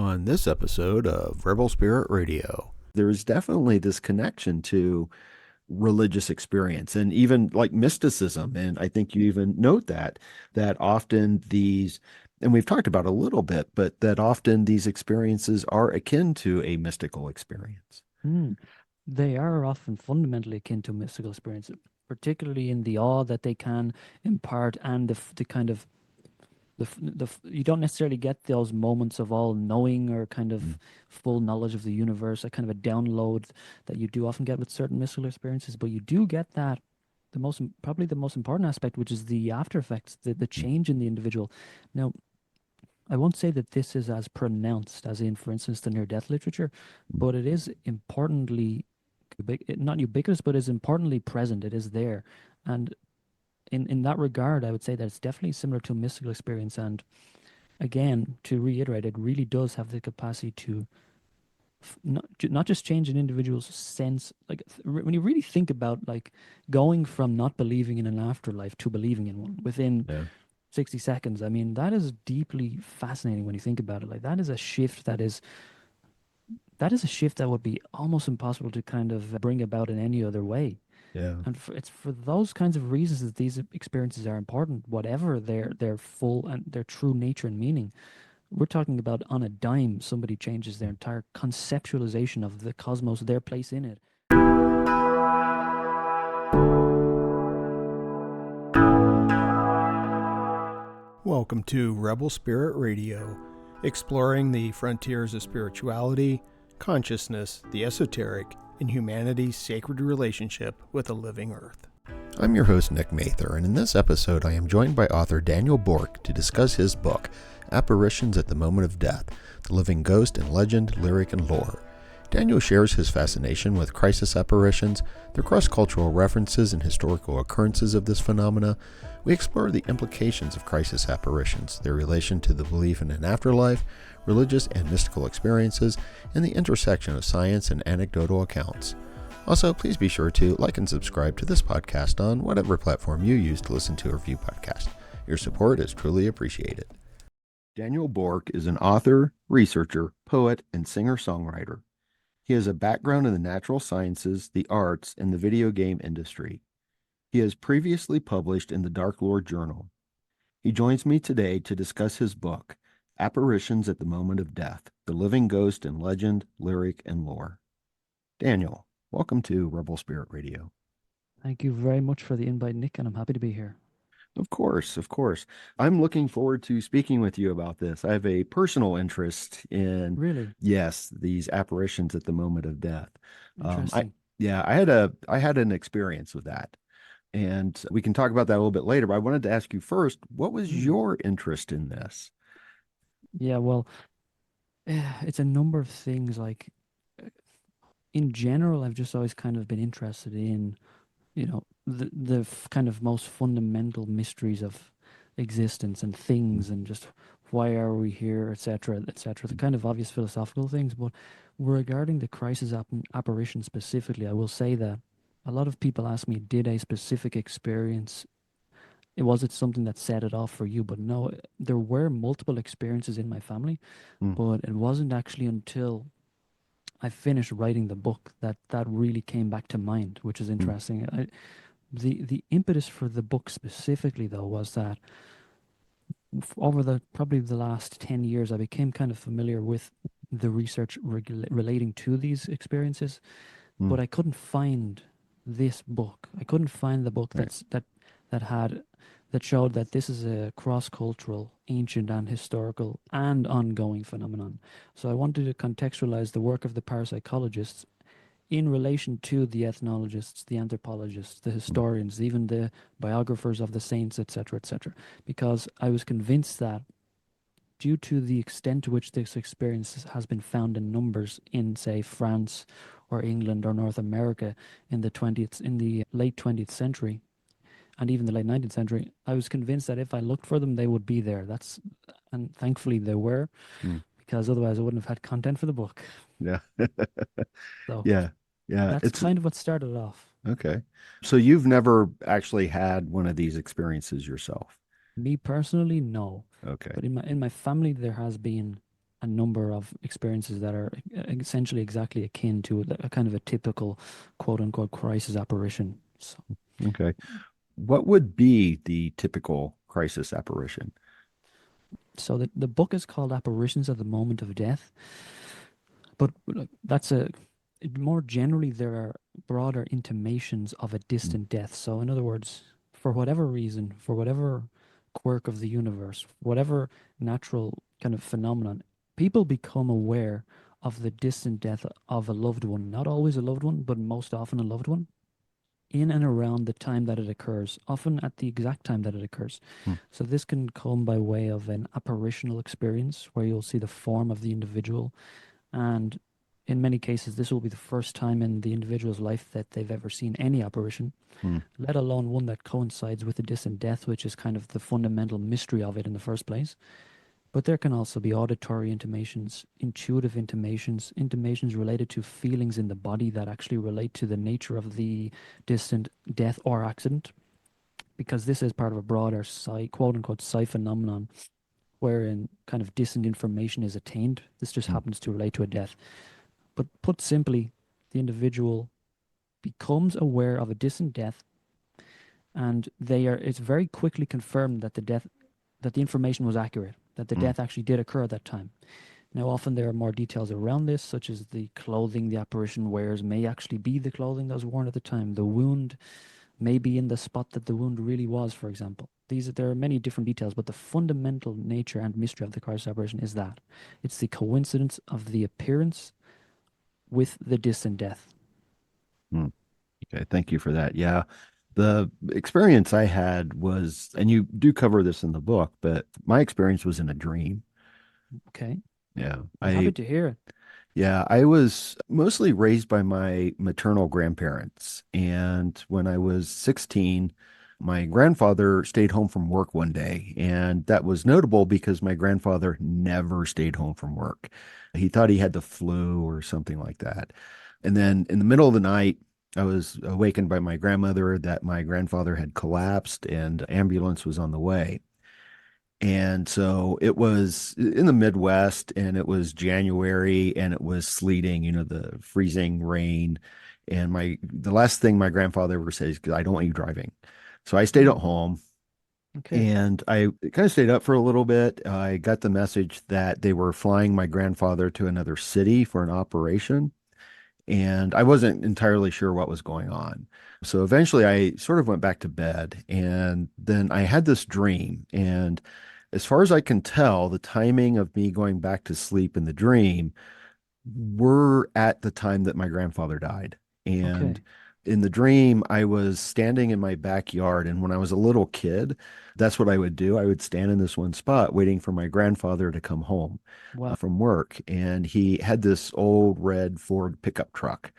on this episode of Rebel Spirit Radio. There's definitely this connection to religious experience and even like mysticism. And I think you even note that often these, and we've talked about a little bit, but that often these experiences are akin to a mystical experience. Mm. They are often fundamentally akin to mystical experience, particularly in the awe that they can impart and the kind of you don't necessarily get those moments of all knowing or kind Mm. of full knowledge of the universe, a kind of a download that you do often get with certain mystical experiences, but you do get that probably the most important aspect, which is the after effects, the change in the individual. Now, I won't say that this is as pronounced as in, for instance, the near-death literature, but it is importantly, not ubiquitous, but is importantly present. It is there. And in that regard, I would say that it's definitely similar to a mystical experience. And again, to reiterate, it really does have the capacity to not just change an individual's sense. Like when you really think about like going from not believing in an afterlife to believing in one within Yeah. 60 seconds. I mean, that is deeply fascinating when you think about it. Like that is a shift that would be almost impossible to kind of bring about in any other way. Yeah. And it's for those kinds of reasons that these experiences are important, whatever their full and their true nature and meaning. We're talking about on a dime, somebody changes their entire conceptualization of the cosmos, their place in it. Welcome to Rebel Spirit Radio, exploring the frontiers of spirituality, consciousness, the esoteric, and humanity's sacred relationship with the living earth. I'm your host, Nick Mather, and in this episode I am joined by author Daniel Bourke to discuss his book, Apparitions at the Moment of Death, The Living Ghost in Legend, Lyric, and Lore. Daniel shares his fascination with crisis apparitions, the cross-cultural references and historical occurrences of this phenomena. We explore the implications of crisis apparitions, their relation to the belief in an afterlife, religious and mystical experiences, and the intersection of science and anecdotal accounts. Also, please be sure to like and subscribe to this podcast on whatever platform you use to listen to or view podcasts. Your support is truly appreciated. Daniel Bourke is an author, researcher, poet, and singer-songwriter. He has a background in the natural sciences, the arts, and the video game industry. He has previously published in the Dark Lore Journal. He joins me today to discuss his book, Apparitions at the Moment of Death, The Living Ghost in Legend, Lyric, and Lore. Daniel, welcome to Rebel Spirit Radio. Thank you very much for the invite, Nick, and I'm happy to be here. Of course, of course. I'm looking forward to speaking with you about this. I have a personal interest in, Really yes, these apparitions at the moment of death. I interesting. yeah, I had an experience with that. And we can talk about that a little bit later, but I wanted to ask you first, what was Mm. your interest in this? Yeah, well, it's a number of things. Like in general, I've just always kind of been interested in, kind of most fundamental mysteries of existence and Mm. things and just why are we here, etc., etc. The kind of obvious philosophical things. But regarding the crisis apparition specifically, I will say that a lot of people ask me, did a specific experience, was it something that set it off for you? But no, there were multiple experiences in my family, Mm. but it wasn't actually until I finished writing the book that that really came back to mind, which is Mm. interesting. The impetus for the book specifically, though, was that over the probably the last 10 years, I became kind of familiar with the research relating to these experiences, Mm. but I couldn't find this book. I couldn't find the book Right. that had that showed that this is a cross-cultural, ancient and historical and ongoing phenomenon. So I wanted to contextualize the work of the parapsychologists in relation to the ethnologists, the anthropologists, the Mm. historians, even the biographers of the saints, etc., etc., because I was convinced that due to the extent to which this experience has been found in numbers in, say, France or England or North America in the late 20th century and even the late 19th century, I was convinced that if I looked for them, they would be there. And thankfully they were, Mm. because otherwise I wouldn't have had content for the book. Yeah. So Yeah. Yeah. that's It's kind of what started off. okay. So you've never actually had one of these experiences yourself. Me personally, no. Okay. But in my family, there has been. a number of experiences that are essentially exactly akin to a kind of a typical quote unquote crisis apparition. Okay. What would be the typical crisis apparition? So the book is called Apparitions at the Moment of Death, but like, that's a more generally there are broader intimations of a Mm, distant death. So in other words, for whatever reason, for whatever quirk of the universe, whatever natural kind of phenomenon, people become aware of the distant death of a loved one, not always a loved one, but most often a loved one, in and around the time that it occurs, often at the exact time that it occurs. mm, So this can come by way of an apparitional experience where you'll see the form of the individual. And in many cases, this will be the first time in the individual's life that they've ever seen any apparition, mm, let alone one that coincides with a distant death, which is kind of the fundamental mystery of it in the first place. But there can also be auditory intimations, intuitive intimations, intimations related to feelings in the body that actually relate to the nature of the distant death or accident, because this is part of a broader quote unquote psi phenomenon wherein kind of distant information is attained. This just mm, happens to relate to a death. But put simply, the individual becomes aware of a distant death, and it's very quickly confirmed that the information was accurate, that the mm, death actually did occur at that time. Now, often there are more details around this, such as the clothing the apparition wears may actually be the clothing that was worn at the time. The wound may be in the spot that the wound really was, for example. There are many different details, but the fundamental nature and mystery of the crisis apparition is that it's the coincidence of the appearance with the distant death. mm. Okay, thank you for that. Yeah. The experience I had was, and you do cover this in the book, but my experience was in a dream. Okay, Yeah. I'm happy to hear it. Yeah, I was mostly raised by my maternal grandparents. And when I was 16, my grandfather stayed home from work one day. And that was notable because my grandfather never stayed home from work. He thought he had the flu or something like that. And then in the middle of the night, I was awakened by my grandmother that my grandfather had collapsed and ambulance was on the way. And so it was in the Midwest and it was January and it was sleeting, the freezing rain. And the last thing my grandfather ever said is, I don't want you driving. So I stayed at Mm, home okay. and I kind of stayed up for a little bit. I got the message that they were flying my grandfather to another city for an operation. And I wasn't entirely sure what was going on. So eventually I sort of went back to bed and then I had this dream. And as far as I can tell, the timing of me going back to sleep in the dream were at the time that my grandfather died. And Okay. in the dream, I was standing in my backyard. And when I was a little kid, that's what I would do. I would stand in this one spot waiting for my grandfather to come home Wow. from work. And he had this old red Ford pickup truck.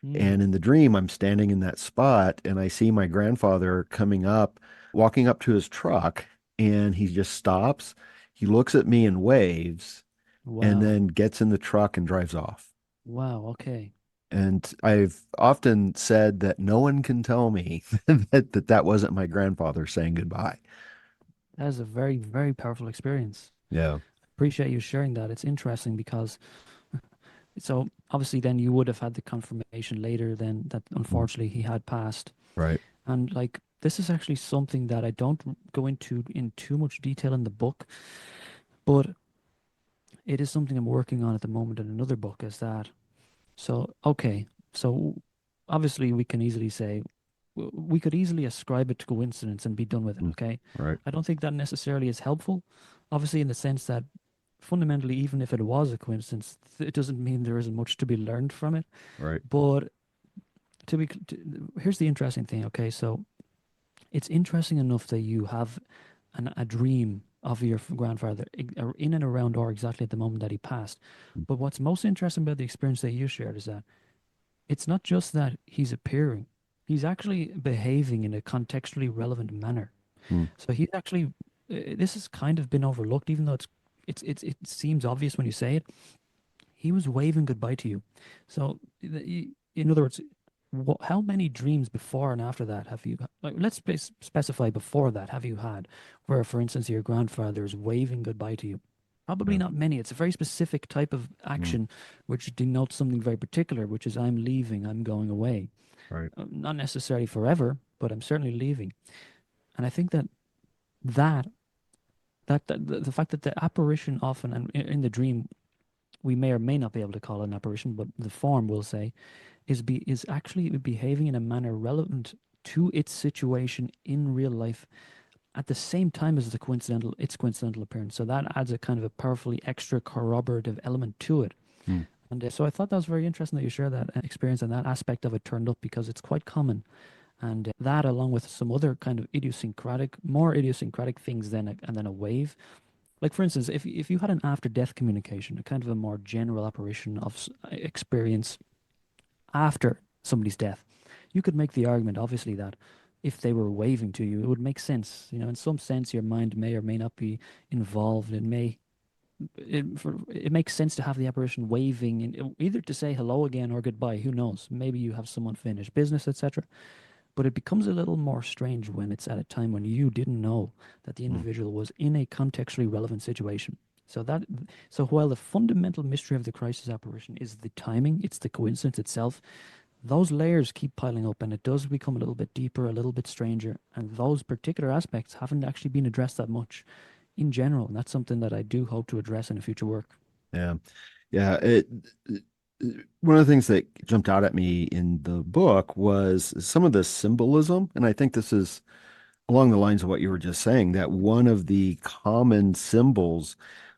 Mm, And in the dream, I'm standing in that spot and I see my grandfather coming up, walking up to his truck, and he just stops. He looks at me and waves and wow. then gets in the truck and drives off. Wow. Okay. And I've often said that no one can tell me that wasn't my grandfather saying goodbye. That is a very, very powerful experience. Yeah. Appreciate you sharing that. It's interesting because so obviously then you would have had the confirmation later then that Mm, unfortunately he had passed. right. And like this is actually something that I don't go into in too much detail in the book, but it is something I'm working on at the moment in another book is that so okay, so obviously we can easily say we could easily ascribe it to coincidence and be done with it, Mm, okay? right. I don't think that necessarily is helpful. Obviously in the sense that fundamentally even if it was a coincidence, it doesn't mean there isn't much to be learned from it. Right. But here's the interesting thing, okay? So it's interesting enough that you have a dream of your grandfather in and around or exactly at the moment that he passed. Mm, But what's most interesting about the experience that you shared is that it's not just that he's appearing, he's actually behaving in a contextually relevant manner. mm, So he's actually, this has kind of been overlooked, even though it seems obvious when you say it. He was waving goodbye to you. So, in other words, how many dreams before and after that have you, like, let's specify before that, have you had, where, for instance, your grandfather is waving goodbye to you? Probably Yeah. not many. It's a very specific type of Mm, action which denotes something very particular, which is I'm leaving, I'm going away. right. Not necessarily forever, but I'm certainly leaving. And I think that the fact that the apparition often, and in the dream, we may or may not be able to call it an apparition, but the form will say is actually behaving in a manner relevant to its situation in real life at the same time as its coincidental appearance. So that adds a kind of a powerfully extra corroborative element to it. Mm, And so I thought that was very interesting that you share that experience, and that aspect of it turned up because it's quite common. And that, along with some other kind of more idiosyncratic things and then a wave. Like, for instance, if you had an after death communication, a kind of a more general apparition of experience after somebody's death, you could make the argument, obviously, that if they were waving to you, it would make sense. In some sense, your mind may or may not be involved. It makes sense to have the apparition waving, either to say hello again or goodbye. Who knows? Maybe you have someone finish business, etc. But it becomes a little more strange when it's at a time when you didn't know that the mm, individual was in a contextually relevant situation. So while the fundamental mystery of the crisis apparition is the timing, it's the coincidence itself, those layers keep piling up and it does become a little bit deeper, a little bit stranger. And those particular aspects haven't actually been addressed that much in general. And that's something that I do hope to address in a future work. yeah. Yeah. One of the things that jumped out at me in the book was some of the symbolism. And I think this is along the lines of what you were just saying, that one of the common symbols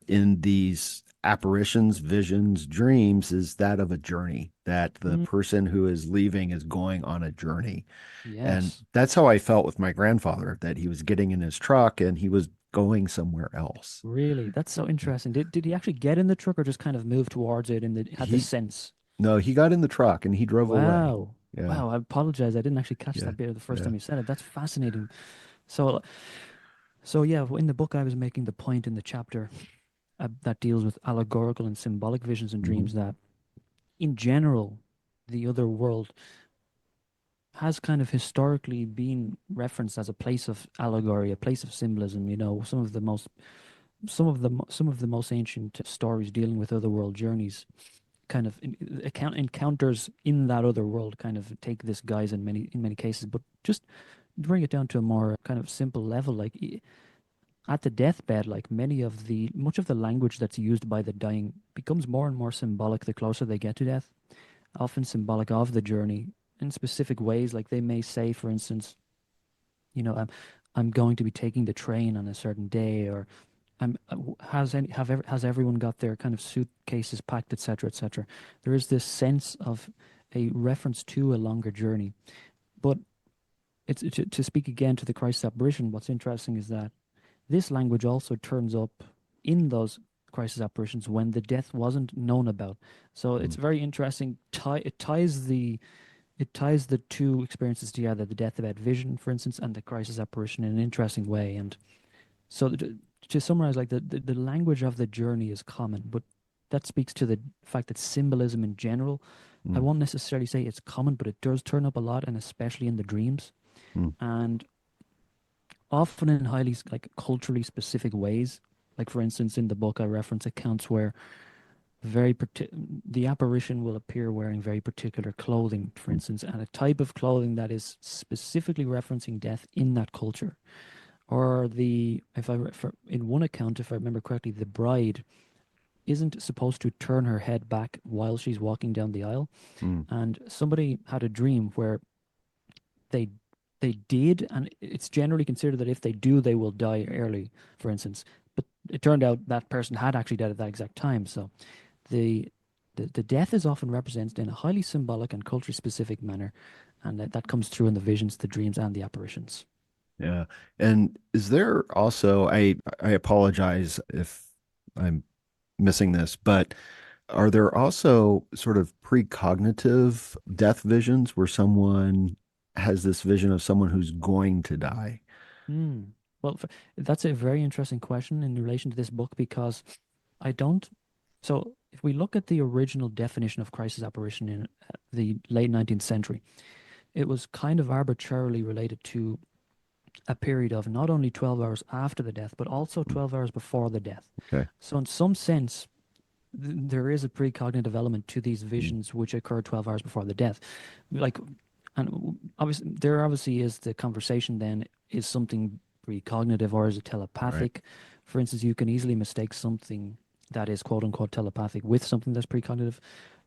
in these apparitions, visions, dreams is that of a journey, that the Mm, person who is leaving is going on a journey. And yes. that's how I felt with my grandfather, that he was getting in his truck and he was going somewhere else. Really? That's so interesting. Did he actually get in the truck or just kind of move towards it and had the He, sense? no, he got in the truck and he drove away. Wow. Yeah, Wow, I apologize. I didn't actually catch yeah, that bit the first yeah. time you said it. That's fascinating. So, so yeah, in the book, I was making the point in the chapter that deals with allegorical and symbolic visions and Hmm. dreams that, in general, the other world has kind of historically been referenced as a place of allegory, a place of symbolism. Some of the most ancient stories dealing with other world journeys kind of encounters in that other world kind of take this guise in many cases, but just bring it down to a more kind of simple level, like at the deathbed, like much of the language that's used by the dying becomes more and more symbolic the closer they get to death, often symbolic of the journey in specific ways. Like they may say, for instance, I'm going to be taking the train on a certain day, or has everyone got their kind of suitcases packed, etc., etc. There is this sense of a reference to a longer journey. But to speak again to the Christ apparition, what's interesting is that this language also turns up in those crisis apparitions when the death wasn't known about. So Hmm. it's very interesting. It ties the two experiences together, the deathbed vision, for instance, and the crisis apparition in an interesting way. And so to summarize, like the language of the journey is common, but that speaks to the fact that symbolism in general, I Hmm. won't necessarily say it's common, but it does turn up a lot, and especially in the dreams, Hmm. and often in highly like culturally specific ways. Like for instance, in the book, I reference accounts where the apparition will appear wearing very particular clothing, for Hmm. instance, and a type of clothing that is specifically referencing death in that culture. Or in one account, if I remember correctly, the bride isn't supposed to turn her head back while she's walking down the aisle. Hmm. And somebody had a dream where they they did, and it's generally considered that if they do, they will die early, for instance. But it turned out that person had actually died at that exact time. So the the death is often represented in a highly symbolic and culturally specific manner, and that comes through in the visions, the dreams, and the apparitions. Yeah. And is there also, I apologize if I'm missing this, but are there also sort of precognitive death visions where someone has this vision of someone who's going to die? Hmm. Well, that's a very interesting question in relation to this book because I don't. So, if we look at the original definition of crisis apparition in the late 19th century, it was kind of arbitrarily related to a period of not only 12 hours after the death, but also 12 hours before the death. Okay. So, in some sense, there is a precognitive element to these Mm. visions which occur 12 hours before the death. Like, and obviously, there obviously is the conversation then, is something precognitive or is it Right. telepathic? For instance, you can easily mistake something that is quote unquote telepathic with something that's precognitive.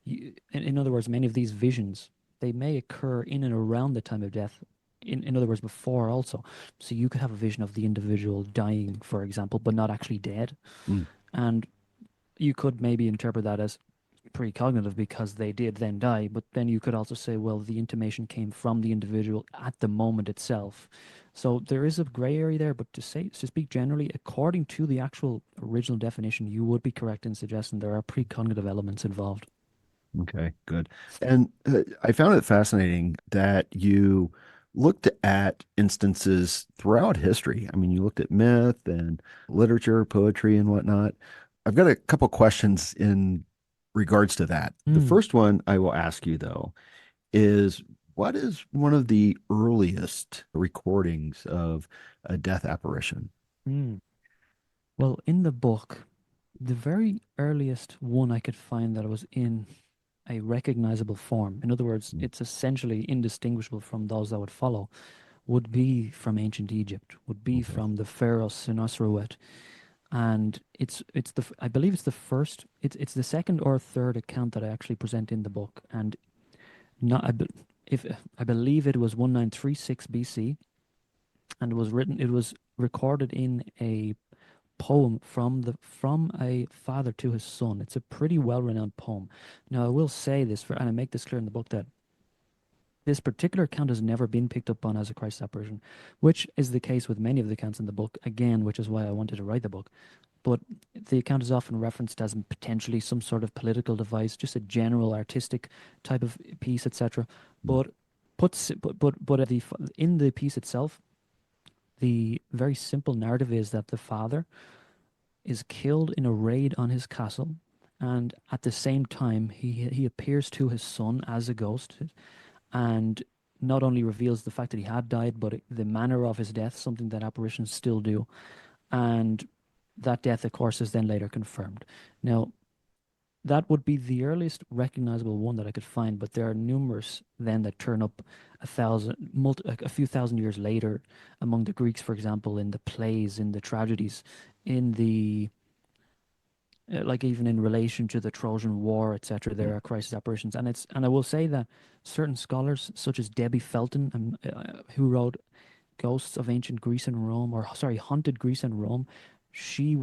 In other words, many of these visions, they may occur in and around the time of death. In other words, before also. So you could have a vision of the individual dying, for example, but not actually dead. Mm. And you could maybe interpret that as precognitive because they did then die, but then you could also say, well, the intimation came from the individual at the moment itself. So there is a gray area there, but to speak generally, according to the actual original definition, you would be correct in suggesting there are precognitive elements involved. Okay, good. And I found it fascinating that you looked at instances throughout history. I mean, you looked at myth and literature, poetry, and whatnot. I've got a couple questions in regards to that. The Mm, first one I will ask you, though, is what is one of the earliest recordings of a death apparition? mm. Well, in the book, the very earliest one I could find that was in a recognizable form, in other words, Mm. it's essentially indistinguishable from those that would follow, would be from ancient Egypt, would be Okay. from the pharaoh Senusret, and I believe it's the first, it's the second or third account that I actually present in the book, and not I, be- if I believe it was 1936 BC, and it was recorded in a poem from a father to his son. It's a pretty well-renowned poem. Now I will say this and I make this clear in the book that this particular account has never been picked up on as a Christ apparition, which is the case with many of the accounts in the book, again, which is why I wanted to write the book. But the account is often referenced as potentially some sort of political device, just a general artistic type of piece, etc. Mm. But in the piece itself, the very simple narrative is that the father is killed in a raid on his castle, and at the same time he appears to his son as a ghost, and not only reveals the fact that he had died, but the manner of his death, something that apparitions still do. And that death, of course, is then later confirmed. Now, that would be the earliest recognizable one that I could find, but there are numerous then that turn up a few thousand years later among the Greeks, for example, in the plays, in the tragedies, in the like even in relation to the Trojan War, etc. Mm. There are crisis apparitions, and I will say that certain scholars, such as Debbie Felton, who wrote Ghosts of Ancient Greece and Rome, or sorry, Haunted Greece and Rome, she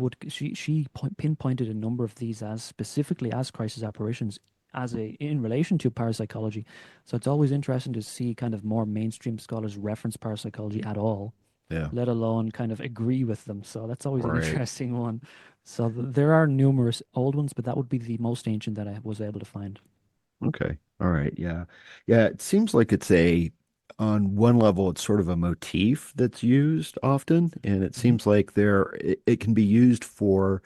pinpointed a number of these as specifically as crisis apparitions as a in relation to parapsychology. So it's always interesting to see kind of more mainstream scholars reference parapsychology at all, Yeah. let alone kind of agree with them. So that's always an Right. interesting one. So there are numerous old ones, but that would be the most ancient that I was able to find. Okay. All right. Yeah. Yeah. It seems like on one level, it's sort of a motif that's used often. And it Mhm. seems like it can be used for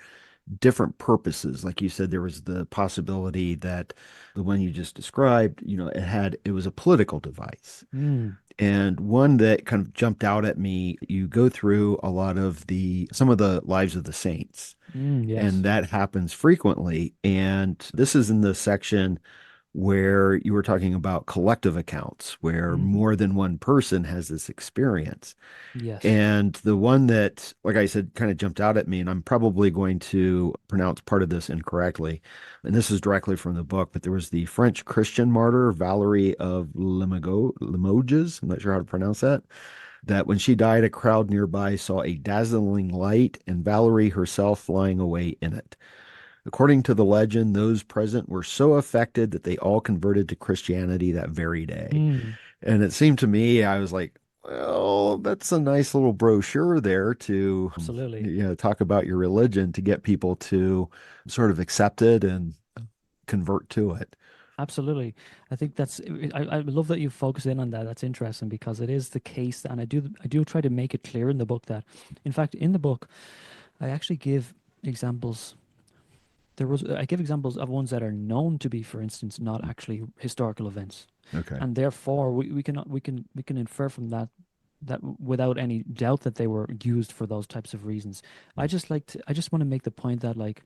different purposes. Like you said, there was the possibility that the one you just described, it was a political device. Mm, And one that kind of jumped out at me, you go through some of the lives of the saints, and yes. that happens frequently. And this is in the section where you were talking about collective accounts, where Hmm. more than one person has this experience. Yes. And the one that, like I said, kind of jumped out at me, and I'm probably going to pronounce part of this incorrectly. And this is directly from the book, but there was the French Christian martyr, Valerie of Limoges. I'm not sure how to pronounce that. That when she died, a crowd nearby saw a dazzling light and Valerie herself lying away in it. According to the legend, those present were so affected that they all converted to Christianity that very day. Mm, And it seemed to me, I was like, well, that's a nice little brochure there to, absolutely. talk about your religion to get people to sort of accept it and convert to it. Absolutely. I think I love that you focus in on that. That's interesting because it is the case, and I do try to make it clear in the book that, in fact, in the book, I actually give examples. I give examples of ones that are known to be, for instance, not actually historical events, Okay. and therefore we can infer from that without any doubt that they were used for those types of reasons. I just want to make the point that like,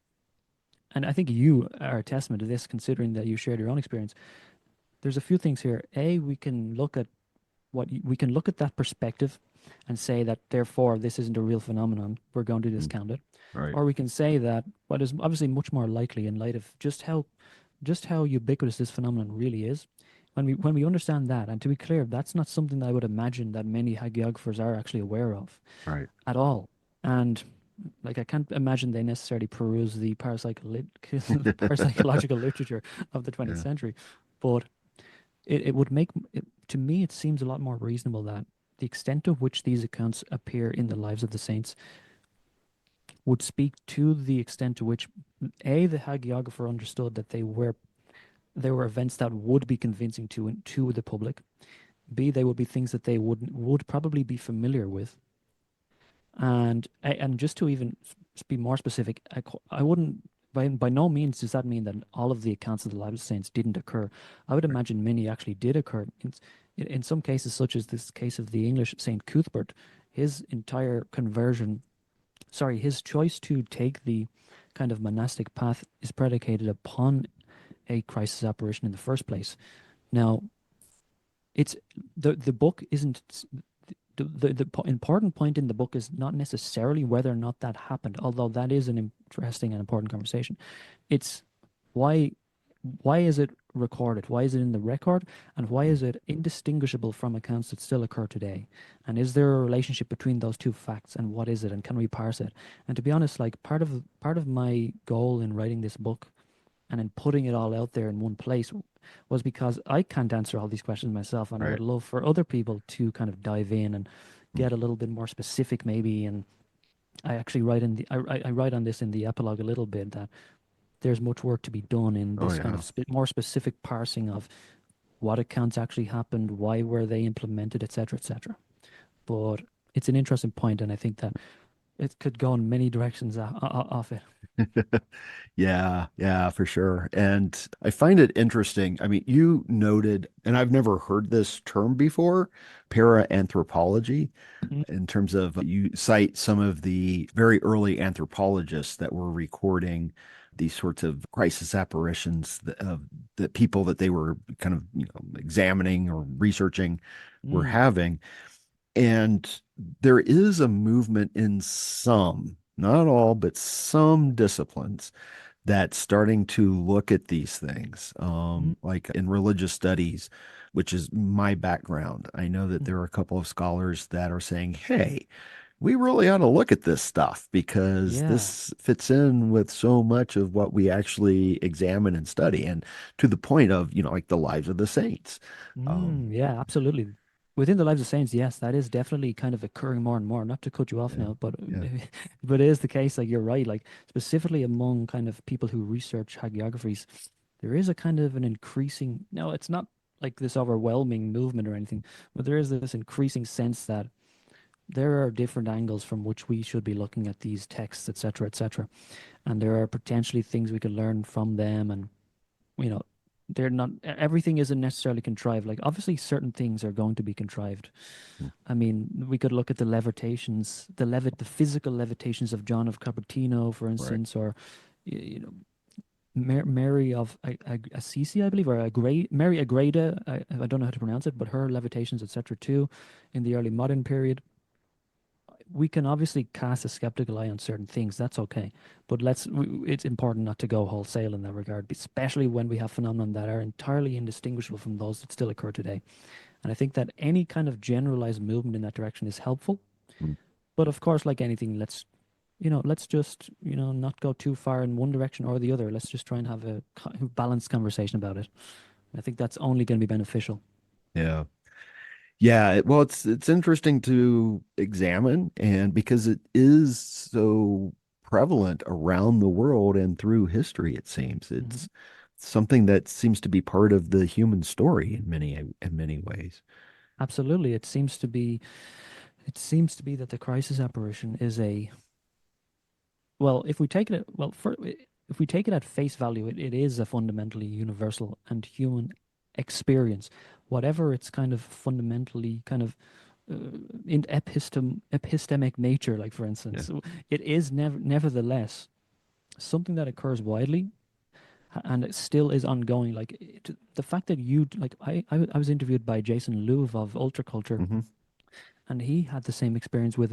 and I think you are a testament to this, considering that you shared your own experience. There's a few things here. A, we can look at we can look at that perspective and say that therefore this isn't a real phenomenon. We're going to Mm. discount it. Right. Or we can say that what is obviously much more likely in light of just how ubiquitous this phenomenon really is. When we understand that, and to be clear, that's not something that I would imagine that many hagiographers are actually aware of Right. at all. And like I can't imagine they necessarily peruse the parapsychological literature of the 20th Yeah. century. But it would make it, to me it seems a lot more reasonable that the extent to which these accounts appear in the lives of the saints would speak to the extent to which a the hagiographer understood that they were events that would be convincing to the public. B, they would be things that they would probably be familiar with. And just to even be more specific, I wouldn't by no means does that mean that all of the accounts of the lives of saints didn't occur. I would Right. imagine many actually did occur. In some cases, such as this case of the English Saint Cuthbert, his entire conversion, sorry, his choice to take the kind of monastic path is predicated upon a crisis apparition in the first place. Now, it's the book isn't important point in the book is not necessarily whether or not that happened, although that is an interesting and important conversation. It's why why is it recorded? Why is it in the record? And why Mm. is it indistinguishable from accounts that still occur today? And is there a relationship between those two facts? And what is it? And can we parse it? And to be honest, like part of my goal in writing this book and in putting it all out there in one place was because I can't answer all these questions myself, and I would Right. love for other people to kind of dive in and Mm. get a little bit more specific, maybe. And I actually write in the I write on this in the epilogue a little bit that there's much work to be done in Oh this kind yeah. of more specific parsing of what accounts actually happened, why were they implemented, etc., etc. But it's an interesting point, and I think that it could go in many directions off it. Yeah, yeah, for sure. And I find it interesting. I mean, you noted, and I've never heard this term before, para-anthropology, Mm, in terms of you cite some of the very early anthropologists that were recording these sorts of crisis apparitions of the people that they were kind of, examining or researching were mm, having. And there is a movement in some, not all, but some disciplines that's starting to look at these things, mm, like in religious studies, which is my background. I know that mm. there are a couple of scholars that are saying, hey, we really ought to look at this stuff because Yeah. this fits in with so much of what we actually examine and study, and to the point of, like the lives of the saints. Um, Yeah, absolutely. Within the lives of saints, yes, that is definitely kind of occurring more and more. Not to cut you off yeah, now, but yeah, but it is the case. Like you're right. Like specifically among kind of people who research hagiographies, there is a kind of an increasing. No, it's not like this overwhelming movement or anything, but there is this increasing sense that there are different angles from which we should be looking at these texts, etc., etc., and there are potentially things we could learn from them, and you know, they're not everything isn't necessarily contrived. Like obviously certain things are going to be contrived. I mean, we could look at the levitations, the physical levitations of John of Cupertino, for right. instance, or you know, Mary of Assisi, I believe, or Mary Agreda. I don't know how to pronounce it, but her levitations, etc., too, in the early modern period. We can obviously cast a skeptical eye on certain things. That's okay, but it's important not to go wholesale in that regard, especially when we have phenomena that are entirely indistinguishable from those that still occur today. And I think that any kind of generalized movement in that direction is helpful. Mm. But of course, like anything, let's just, not go too far in one direction or the other. Let's just try and have a balanced conversation about it. I think that's only going to be beneficial. Yeah. Yeah, well, it's interesting to examine, and because it is so prevalent around the world and through history, it seems Hmm. it's something that seems to be part of the human story in many ways. Absolutely. It seems to be that the crisis apparition is well, if we take it at face value, it is a fundamentally universal and human experience. Whatever its kind of fundamentally kind of in epistemic nature, like for Yeah. instance. So it is nevertheless something that occurs widely and it still is ongoing. Like the fact that I was interviewed by Jason Louv of Ultra Culture, Hmm. and he had the same experience with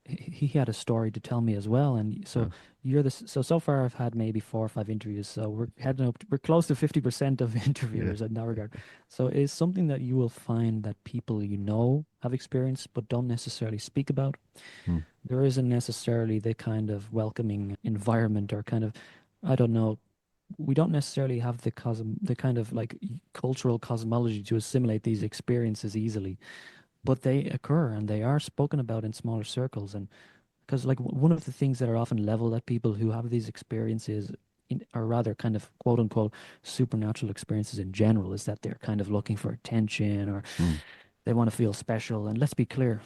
he had a story to tell me as well. And so Yeah. so far I've had maybe 4 or 5 interviews, so we're heading up we're close to 50% of Yeah. interviewers in that regard. So it is something that you will find that people have experienced but don't necessarily speak about. Hmm. There isn't necessarily the kind of welcoming environment or kind of, I don't know, we don't necessarily have the kind of like cultural cosmology to assimilate these experiences easily, but they occur and they are spoken about in smaller circles. And because like one of the things that are often leveled at people who have these experiences or rather kind of quote unquote supernatural experiences in general, is that they're kind of looking for attention or Hmm. they want to feel special. And let's be clear,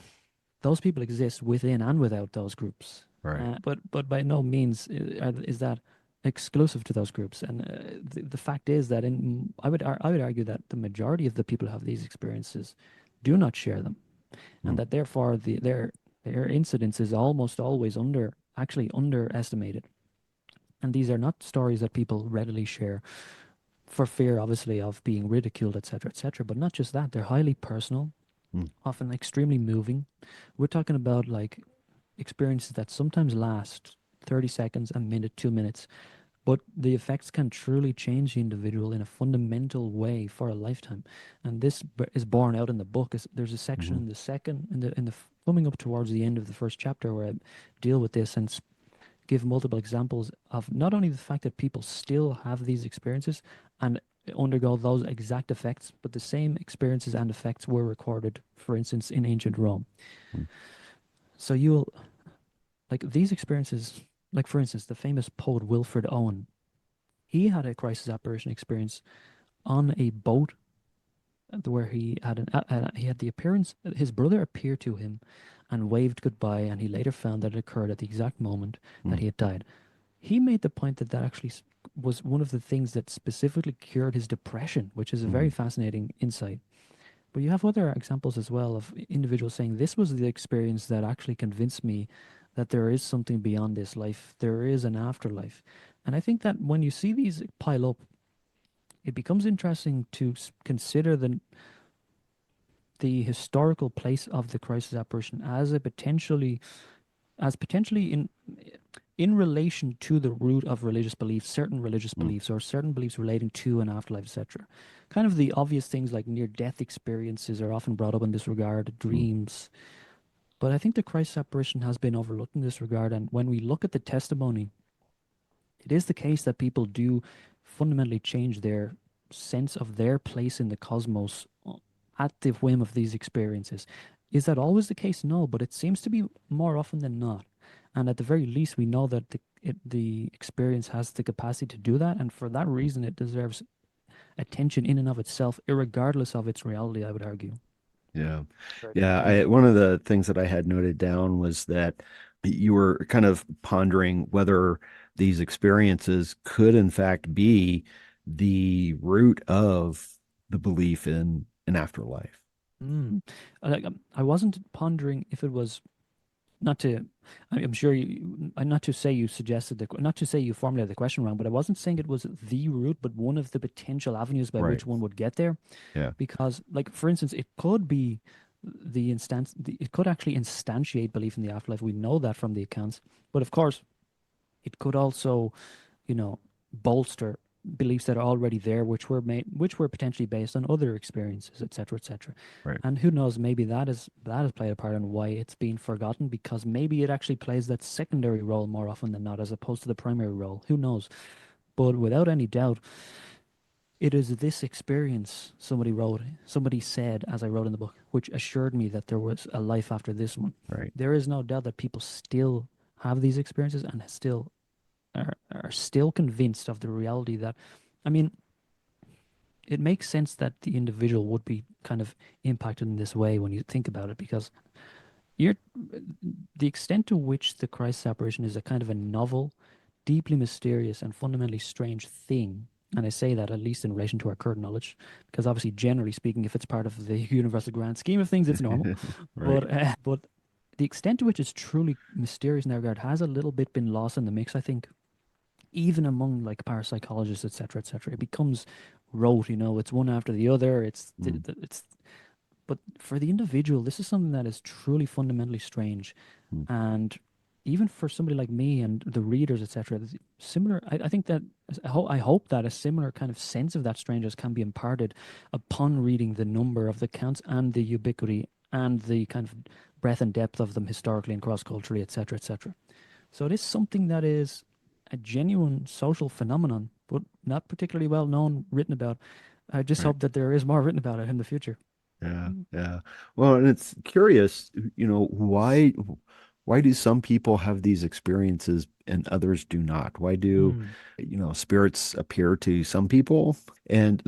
those people exist within and without those groups. Right. But by no means is that exclusive to those groups. And the fact is that I would argue that the majority of the people who have these experiences do not share them, Hmm. and that therefore their incidence is almost always actually underestimated. And these are not stories that people readily share for fear, obviously, of being ridiculed, etc., etc. But not just that, they're highly personal, Hmm. often extremely moving. We're talking about like experiences that sometimes last 30 seconds, a minute, 2 minutes, but the effects can truly change the individual in a fundamental way for a lifetime. And this is borne out in the book. There's a section Hmm. in the coming up towards the end of the first chapter where I deal with this and give multiple examples of not only the fact that people still have these experiences and undergo those exact effects, but the same experiences and effects were recorded, for instance, in ancient Rome. Hmm. So you'll like these experiences, like for instance, the famous poet Wilfred Owen, he had a crisis apparition experience on a boat where he had the appearance. His brother appeared to him and waved goodbye, and he later found that it occurred at the exact moment that Hmm. he had died. He made the point that that actually was one of the things that specifically cured his depression, which is a Hmm. very fascinating insight. But you have other examples as well of individuals saying this was the experience that actually convinced me that there is something beyond this life. There is an afterlife. And I think that when you see these pile up, it becomes interesting to consider the historical place of the crisis apparition as potentially in relation to the root of religious beliefs, certain religious Hmm. beliefs, or certain beliefs relating to an afterlife, etc. Kind of the obvious things like near-death experiences are often brought up in this regard, Hmm. dreams. But I think the Christ apparition has been overlooked in this regard. And when we look at the testimony, it is the case that people do fundamentally change their sense of their place in the cosmos at the whim of these experiences. Is that always the case? No, but it seems to be more often than not. And at the very least, we know that the experience has the capacity to do that. And for that reason, it deserves attention in and of itself, irregardless of its reality, I would argue. Yeah. Very Yeah. compelling. One of the things that I had noted down was that you were kind of pondering whether these experiences could, in fact, be the root of the belief in an afterlife. Mm. I wasn't pondering if it was not to, I'm sure not to say you not to say you formulated the question wrong, but I wasn't saying it was the route, but one of the potential avenues by Right. which one would get there. Yeah. Because, like, for instance, it could be it could actually instantiate belief in the afterlife. We know that from the accounts. But of course, it could also, bolster beliefs that are already there, which were potentially based on other experiences, etc., etc. Right. And who knows, maybe that has played a part in why it's been forgotten, because maybe it actually plays that secondary role more often than not, as opposed to the primary role. Who knows? But without any doubt, it is this experience, somebody said, as I wrote in the book, which assured me that there was a life after this one. Right. There is no doubt that people still have these experiences and still are still convinced of the reality that, I mean, it makes sense that the individual would be kind of impacted in this way when you think about it, because you're the extent to which the Christ apparition is a kind of a novel, deeply mysterious, and fundamentally strange thing And I say that at least in relation to our current knowledge, because obviously, generally speaking, if it's part of the universal grand scheme of things, it's normal. Right. But the extent to which it's truly mysterious in that regard has a little bit been lost in the mix, I think, even among like parapsychologists, etc., etc. It becomes rote, it's one after the other. Mm, But for the individual, this is something that is truly fundamentally strange. mm, And even for somebody like me and the readers, etc., similar, I think that, I hope that a similar kind of sense of that strangeness can be imparted upon reading the number of the counts and the ubiquity and the kind of breadth and depth of them historically and cross-culturally, etc., etc. So it is something that is a genuine social phenomenon, but not particularly well known, written about. I just right. hope that there is more written about it in the future. Yeah, yeah. Well, and it's curious, why do some people have these experiences and others do not? Why do, Mm. spirits appear to some people? And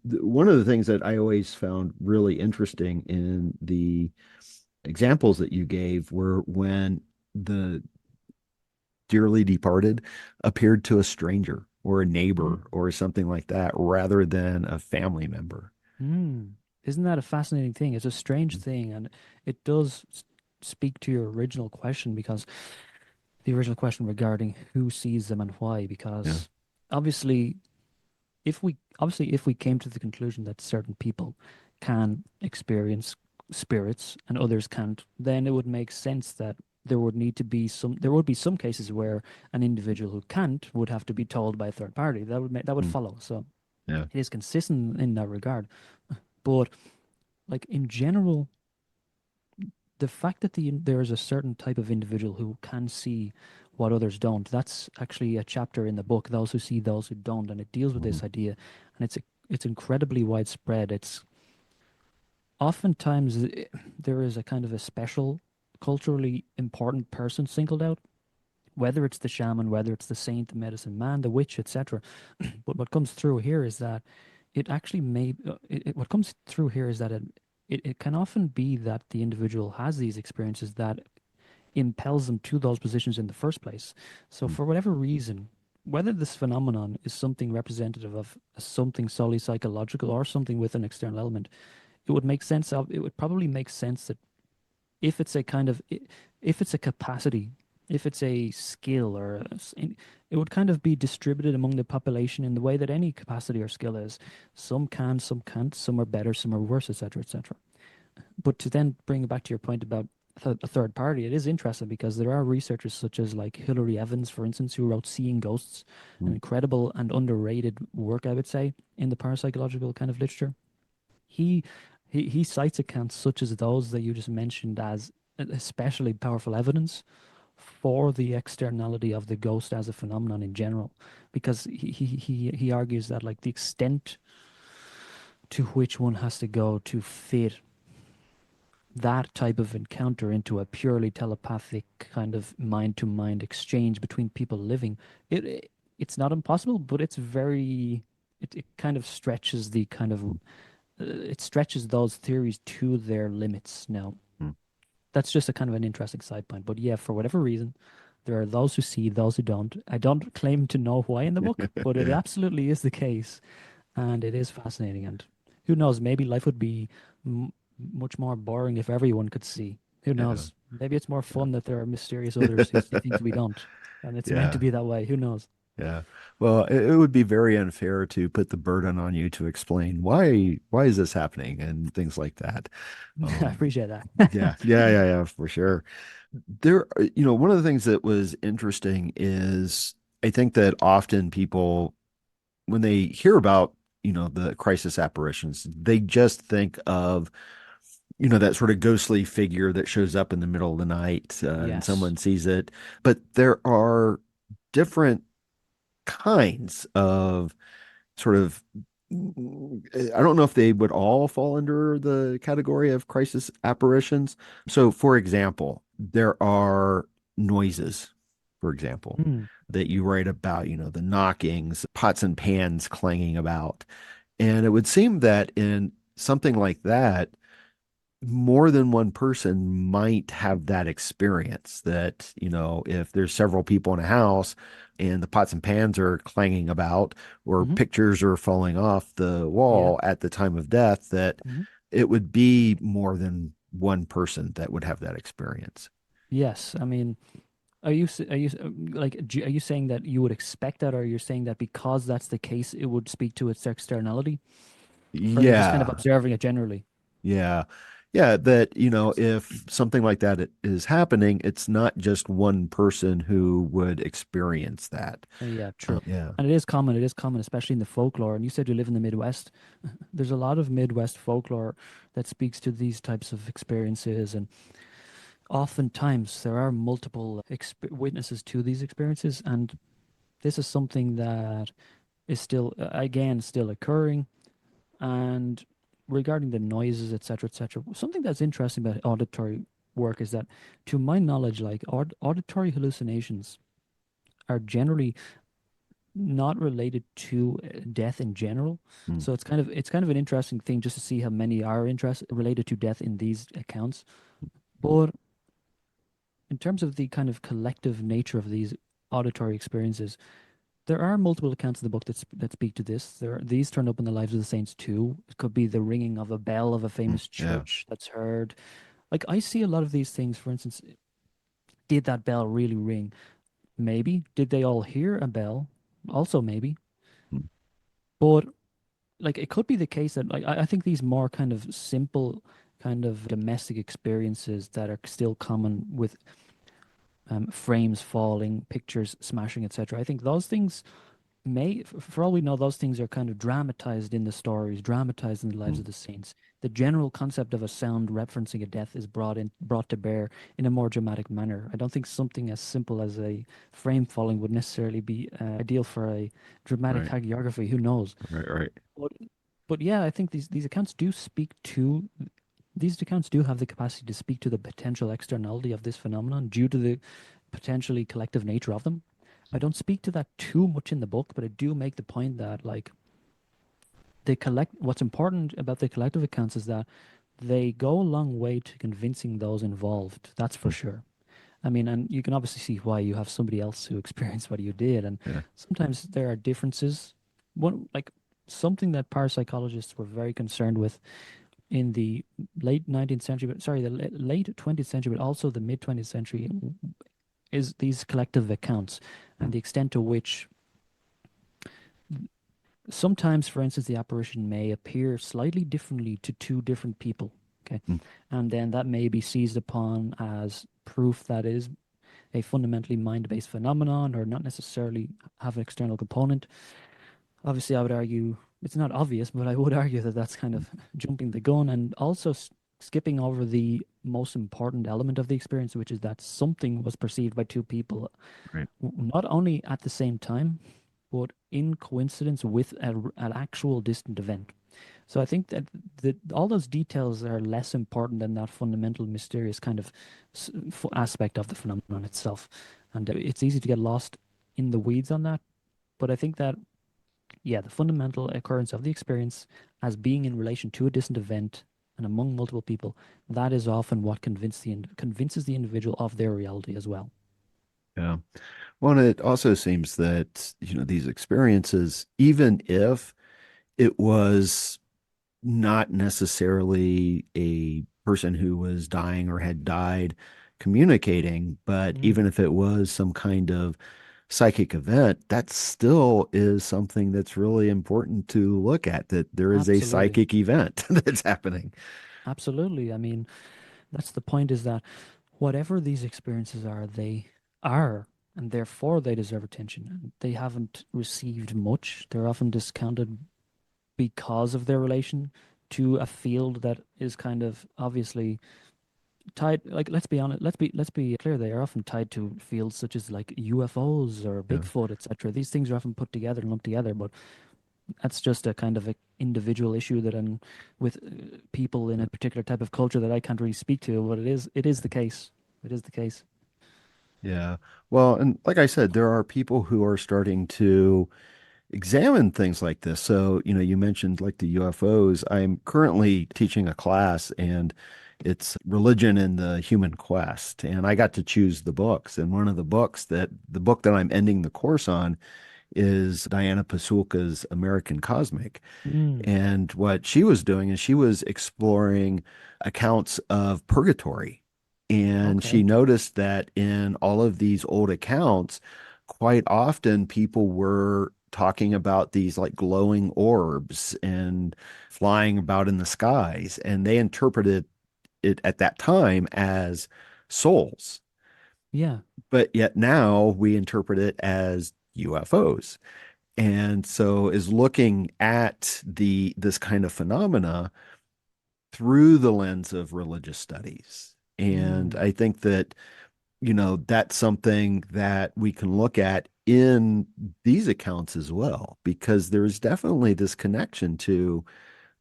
one of the things that I always found really interesting in the examples that you gave were when the dearly departed appeared to a stranger or a neighbor Mm. or something like that rather than a family member. Mm. Isn't that a fascinating thing? It's a strange thing, and it does speak to your original question, because the original question regarding who sees them and why, Yeah. because obviously if we came to the conclusion that certain people can experience spirits and others can't, then it would make sense that there would be some cases where an individual who can't would have to be told by a third party. That would Mm, follow. So yeah. it is consistent in that regard. But like in general, the fact that there is a certain type of individual who can see what others don't, that's actually a chapter in the book, Those Who See, Those Who Don't, and it deals with Mhm. this idea, and it's incredibly widespread. It's oftentimes there is a kind of a special, culturally important person singled out, whether it's the shaman, whether it's the saint, the medicine man, the witch, etc. But what comes through here is that it actually may, what comes through here is that it can often be that the individual has these experiences that impels them to those positions in the first place. So Mm, for whatever reason, whether this phenomenon is something representative of something solely psychological or something with an external element, it would probably make sense that if it's a kind of if it's a capacity, if it's a skill it would kind of be distributed among the population in the way that any capacity or skill is. Some can, some can't, some are better, some are worse, etc., etc. But to then bring it back to your point about a third party, it is interesting because there are researchers such as like Hilary Evans, for instance, who wrote Seeing Ghosts, an mm, incredible and underrated work, I would say, in the parapsychological kind of literature. He he cites accounts such as those that you just mentioned as especially powerful evidence for the externality of the ghost as a phenomenon in general, because he argues that like the extent to which one has to go to fit that type of encounter into a purely telepathic kind of mind-to-mind exchange between people living, it's not impossible, but it kind of stretches the kind of mm, it stretches those theories to their limits. Now, mm. that's just a kind of an interesting side point. But yeah, for whatever reason, there are those who see, those who don't. I don't claim to know why in the book, but it Yeah, absolutely is the case, and it is fascinating. And who knows, maybe life would be m much more boring if everyone could see. Who yeah, knows? Maybe it's more yeah. fun that there are mysterious others who see things we don't, and it's meant to Yeah, be that way. Who knows? yeah. Well, it would be very unfair to put the burden on you to explain why is this happening and things like that. I Um, appreciate that. yeah, yeah, yeah, yeah, for sure. One of the things that was interesting is I think that often people, when they hear about, the crisis apparitions, they just think of, that sort of ghostly figure that shows up in the middle of the night, and Yes. someone sees it. But there are different kinds of sort of, I don't know if they would all fall under the category of crisis apparitions. So, for example, there are noises, for example, Mm. that you write about, the knockings, pots and pans clanging about. And it would seem that in something like that, more than one person might have that experience that, if there's several people in a house and the pots and pans are clanging about, or Hmm. pictures are falling off the Yeah. wall at the time of death, that Hmm. it would be more than one person that would have that experience. Yes. I mean, are you like, are you saying that you would expect that, or you're saying that because that's the case, it would speak to its externality, or you're just kind of Yeah. observing it generally? Yeah. Yeah, that, Interesting. if something like that is happening, it's not just one person who would experience that. Yeah, true. Yeah. And it is common. It is common, especially in the folklore. And you said you live in the Midwest. There's a lot of Midwest folklore that speaks to these types of experiences, and oftentimes there are multiple witnesses to these experiences, and this is something that is still, again, still occurring. And regarding the noises, etc., something that's interesting about auditory work is that, to my knowledge, like auditory hallucinations are generally not related to death in general. Mm, So it's kind of an interesting thing just to see how many are related to death in these accounts. But in terms of the kind of collective nature of these auditory experiences, there are multiple accounts in the book that speak to this. These turn up in the lives of the saints too. It could be the ringing of a bell of a famous yeah. church that's heard. Like, I see a lot of these things. For instance, did that bell really ring? Maybe. Did they all hear a bell? Also maybe. Mm, But like, it could be the case that, like, I think these more kind of simple, kind of domestic experiences that are still common with frames falling, pictures smashing, etc. I think those things for all we know, those things are kind of dramatized in the stories, dramatized in the lives mm, of the saints. The general concept of a sound referencing a death is brought to bear in a more dramatic manner. I don't think something as simple as a frame falling would necessarily be ideal for a dramatic right. hagiography. Who knows? Right. Right. But, but yeah, I think these accounts do speak to these accounts do have the capacity to speak to the potential externality of this phenomenon due to the potentially collective nature of them. I don't speak to that too much in the book, but I do make the point that, like, what's important about the collective accounts is that they go a long way to convincing those involved. That's for Mm, sure. I mean, and you can obviously see why you have somebody else who experienced what you did, and yeah. sometimes there are differences. One, like, something that parapsychologists were very concerned with in the late 19th century, but sorry, the late 20th century, but also the mid 20th century, is these collective accounts Mm, and the extent to which sometimes, for instance, the apparition may appear slightly differently to two different people. Okay. mm, And then that may be seized upon as proof that it is a fundamentally mind-based phenomenon or not necessarily have an external component. Obviously, I would argue it's not obvious, but I would argue that that's kind mm, of jumping the gun and also skipping over the most important element of the experience, which is that something was perceived by two people, right. not only at the same time, but in coincidence with an actual distant event. So I think that all those details are less important than that fundamental, mysterious kind of aspect of the phenomenon itself. And it's easy to get lost in the weeds on that. But I think that, yeah, the fundamental occurrence of the experience as being in relation to a distant event and among multiple people, that is often what convinces the individual of their reality as well. Yeah. Well, and it also seems that, these experiences, even if it was not necessarily a person who was dying or had died communicating, but Mm, even if it was some kind of psychic event, that still is something that's really important to look at, that there is a absolutely. psychic event that's happening. Absolutely. I mean, that's the point, is that whatever these experiences are, they are, and therefore they deserve attention. And they haven't received much. They're often discounted because of their relation to a field that is kind of obviously tied. Like, let's be honest, let's be clear, they are often tied to fields such as like UFOs or Yeah. Bigfoot, etc. These things are often put together and lumped together, but that's just a kind of a individual issue that, with people in a particular type of culture, that I can't really speak to, but it is the case. It is the case. Yeah. Well, and like I said, there are people who are starting to examine things like this. So, you mentioned like the UFOs. I'm currently teaching a class, and It's Religion and the Human Quest. And I got to choose the books. And one of the book that I'm ending the course on is Diana Pasulka's American Cosmic. Mm, And what she was doing is she was exploring accounts of purgatory. And she okay. noticed that in all of these old accounts, quite often people were talking about these like glowing orbs and flying about in the skies. And they interpreted it at that time as souls. Yeah. But yet now we interpret it as UFOs. And so is looking at this kind of phenomena through the lens of religious studies. And Mm, I think that, that's something that we can look at in these accounts as well, because there is definitely this connection to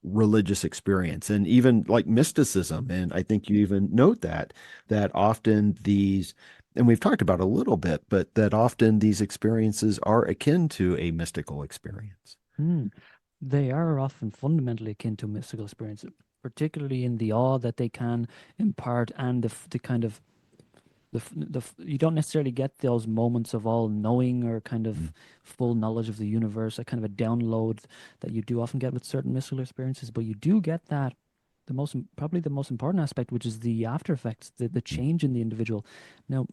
religious experience and even like mysticism. And I think you even note that often and we've talked about a little bit, but that often these experiences are akin to a mystical experience. mm. They are often fundamentally akin to mystical experience, particularly in the awe that they can impart and the kind of you don't necessarily get those moments of all knowing or kind Mm. of full knowledge of the universe, a kind of a download that you do often get with certain mystical experiences, but you do get that probably the most important aspect, which is the after effects, the change in the individual. Now,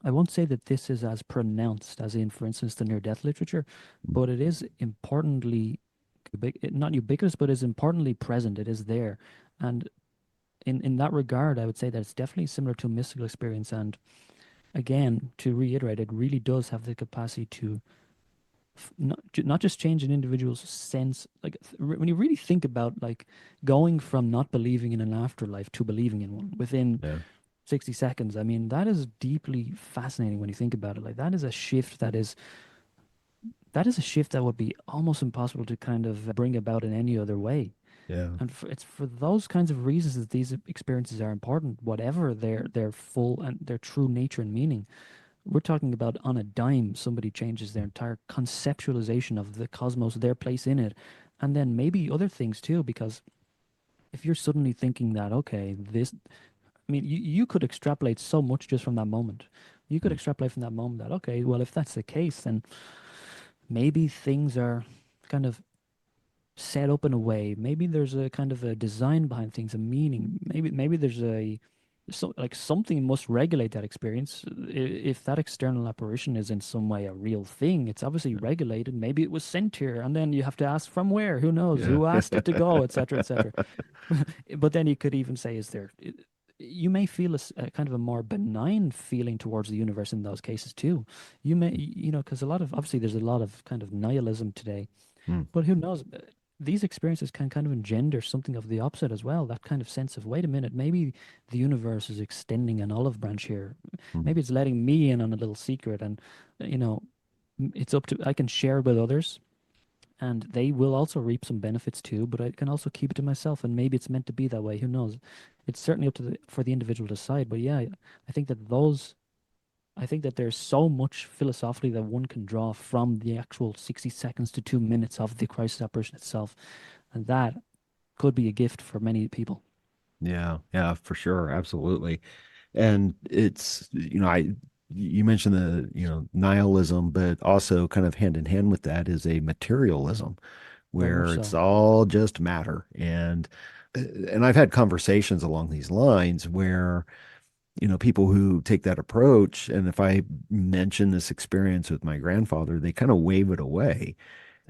I won't say that this is as pronounced as in, for instance, the near-death literature, but it is importantly, not ubiquitous, but is importantly present. It is there. And in that regard, I would say that it's definitely similar to a mystical experience. And again, to reiterate, it really does have the capacity to not just change an individual's sense. Like when you really think about like going from not believing in an afterlife to believing in one within Yeah. 60 seconds, I mean, that is deeply fascinating when you think about it. Like that is a shift that is a shift that would be almost impossible to kind of bring about in any other way. Yeah. And it's for those kinds of reasons that these experiences are important, whatever their full and their true nature and meaning. We're talking about on a dime, somebody changes their entire conceptualization of the cosmos, their place in it, and then maybe other things too. Because if you're suddenly thinking that, okay, I mean, you could extrapolate so much just from that moment. You could Mm. extrapolate from that moment that, okay, well, if that's the case, then maybe things are kind of set up in a way. Maybe there's a kind of a design behind things, a meaning. Maybe there's like something must regulate that experience. If that external apparition is in some way a real thing, it's obviously regulated. Maybe it was sent here, and then you have to ask from where. Who knows? Yeah. Who asked it to go, etc., etc. But then you could even say, you may feel a kind of a more benign feeling towards the universe in those cases too. You may, because obviously there's a lot of kind of nihilism today, Mm. but who knows? These experiences can kind of engender something of the opposite as well. That kind of sense of, wait a minute, maybe the universe is extending an olive branch here. Mm. Maybe it's letting me in on a little secret, and you know, it's up to I can share it with others, and they will also reap some benefits too. But I can also keep it to myself, and maybe it's meant to be that way. Who knows? It's certainly up to for the individual to decide. But yeah, I think that those I think that there's so much philosophically that one can draw from the actual 60 seconds to 2 minutes of the crisis apparition itself. And that could be a gift for many people. Yeah, yeah, for sure. Absolutely. And it's, you mentioned nihilism, but also kind of hand in hand with that is a materialism Very much where it's so. all just matter. And I've had conversations along these lines where, people who take that approach, and if I mention this experience with my grandfather, they kind of wave it away.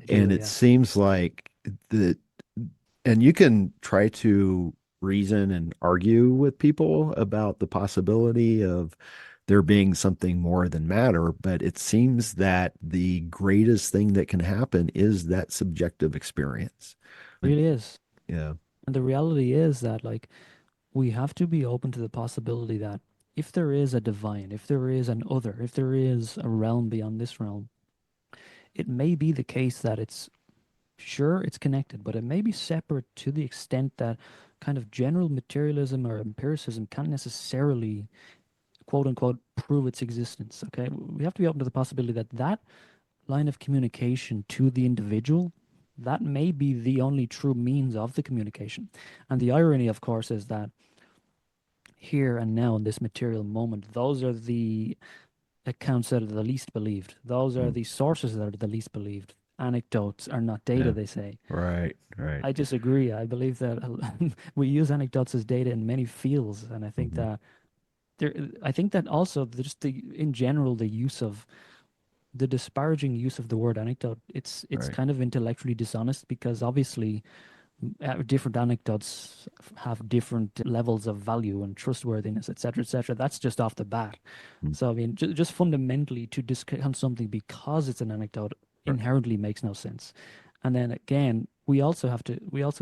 They And do, it yeah. seems like that, and you can try to reason and argue with people about the possibility of there being something more than matter, but it seems that the greatest thing that can happen is that subjective experience. Like, Really is. yeah. And the reality is that, like, we have to be open to the possibility that if there is a divine, if there is an other, if there is a realm beyond this realm, it may be the case that it's connected, but it may be separate to the extent that kind of general materialism or empiricism can't necessarily quote unquote prove its existence. Okay, we have to be open to the possibility that that line of communication to the individual, that may be the only true means of the communication. And the irony, of course, is that here and now in this material moment, those are the accounts that are the least believed. Those are Mm. the sources that are the least believed. Anecdotes are not data, Yeah. they say. Right. Right. I disagree. I believe that we use anecdotes as data in many fields, and I think Hmm. that there, I think that also just in general, the use of the disparaging use of the word anecdote, it's Right. kind of intellectually dishonest because obviously different anecdotes have different levels of value and trustworthiness, etc., etc. That's just off the bat. Mm. So I mean, just fundamentally to discount something because it's an anecdote Right. inherently makes no sense. And then again, we also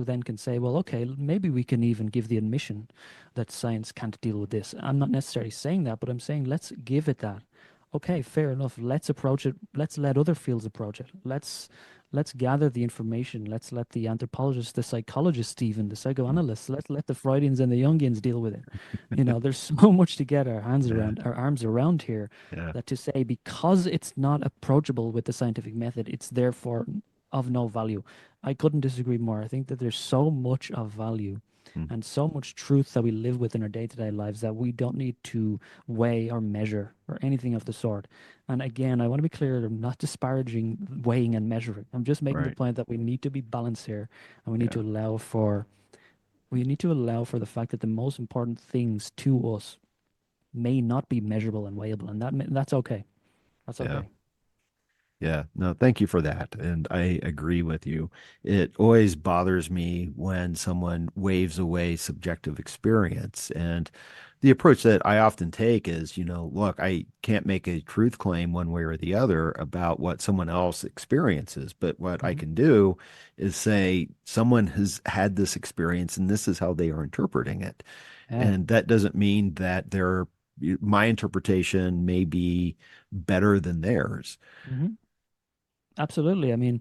then can say, well, okay, maybe we can even give the admission that science can't deal with this. I'm not necessarily saying that, but I'm saying let's give it that. Okay, fair enough. Let's approach it. Let's let other fields approach it. Let's gather the information. Let's let the anthropologists, the psychologists, even the Mm. psychoanalysts, let the Freudians and the Jungians deal with it. You know, there's so much to get our hands Yeah. around, our arms around here, Yeah. that to say because it's not approachable with the scientific method, it's therefore of no value. I couldn't disagree more. I think that there's so much of value Mm. and so much truth that we live with in our day-to-day lives that we don't need to weigh or measure or anything of the sort. And again, I want to be clear, I'm not disparaging weighing and measuring. I'm just making the Right. point that we need to be balanced here, and Yeah. we need to allow for the fact that the most important things to us may not be measurable and weighable, and that's okay. That's Yeah. okay. Yeah, no, thank you for that. And I agree with you. It always bothers me when someone waves away subjective experience. And the approach that I often take is, look, I can't make a truth claim one way or the other about what someone else experiences. But what I Hmm. can do is say, someone has had this experience and this is how they are interpreting it. Yeah. And that doesn't mean that my interpretation may be better than theirs. Hmm. Absolutely. I mean,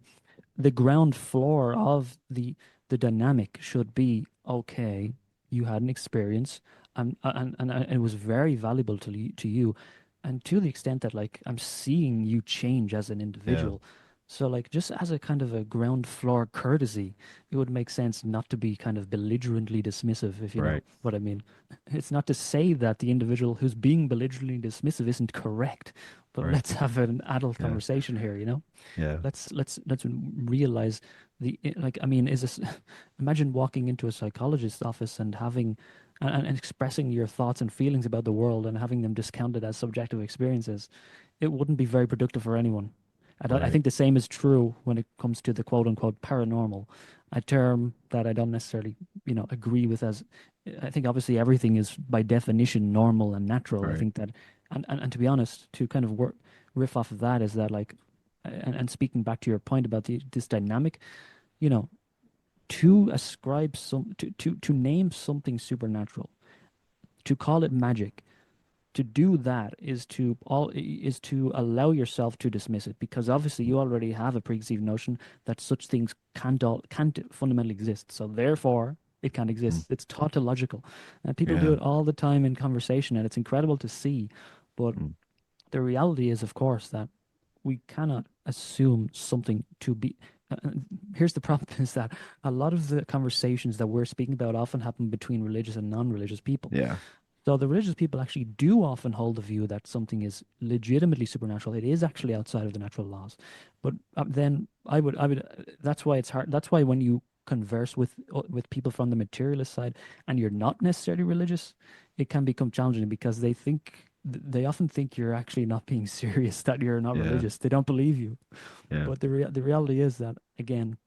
the ground floor of the dynamic should be okay. You had an experience, and it was very valuable to you, and to the extent that like I'm seeing you change as an Yeah. individual. So like just as a kind of a ground floor courtesy, it would make sense not to be kind of belligerently dismissive, if you know Right. what I mean. It's not to say that the individual who's being belligerently dismissive isn't correct, but Right. let's have an adult Yeah. conversation here, you know? Yeah. Let's realize like I mean is this imagine walking into a psychologist's office and having and expressing your thoughts and feelings about the world and having them discounted as subjective experiences. It wouldn't be very productive for anyone. I Right. think the same is true when it comes to the quote unquote paranormal, a term that I don't necessarily agree with. As I think obviously everything is by definition normal and natural. I Right. think that and to be honest, to kind of riff off of that is that like and speaking back to your point about this dynamic, you know, to ascribe to name something supernatural, to call it magic, to do that is to allow yourself to dismiss it because obviously you already have a preconceived notion that such things can't fundamentally exist. So therefore, it can't Mm. exist. It's tautological, and people do Yeah. it all the time in conversation, and it's incredible to see. But Mm. the reality is, of course, that we cannot assume something to be. Uh, Here's the problem: is that a lot of the conversations that we're speaking about often happen between religious and non-religious people. Yeah. So the religious people actually do often hold the view that something is legitimately supernatural. It is actually outside of the natural laws. But then That's why it's hard. That's why when you converse with people from the materialist side and you're not necessarily religious, it can become challenging because they often think you're actually not being serious, that you're not Yeah. religious. They don't believe you. Yeah. But the reality is that again,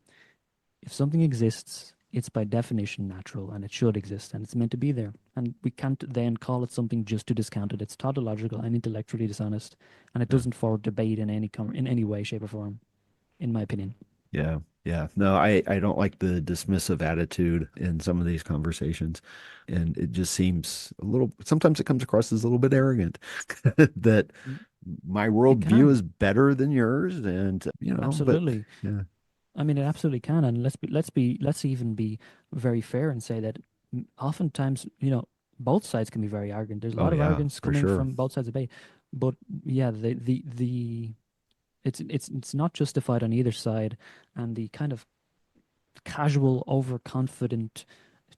if something exists, it's by definition natural and it should exist and it's meant to be there. And we can't then call it something just to discount it. It's tautological and intellectually dishonest, and it Yeah. doesn't forward debate in any way, shape, or form, in my opinion. Yeah. Yeah. No, I don't like the dismissive attitude in some of these conversations. And it just seems sometimes it comes across as a little bit arrogant that Mm. my It worldview can, is better than yours. And, but absolutely. yeah. I mean, it absolutely can. And let's even be very fair and say that oftentimes, both sides can be very arrogant. There's a Oh, lot of yeah, arrogance for coming sure. from both sides of the debate. But yeah, it's not justified on either side, and the kind of casual, overconfident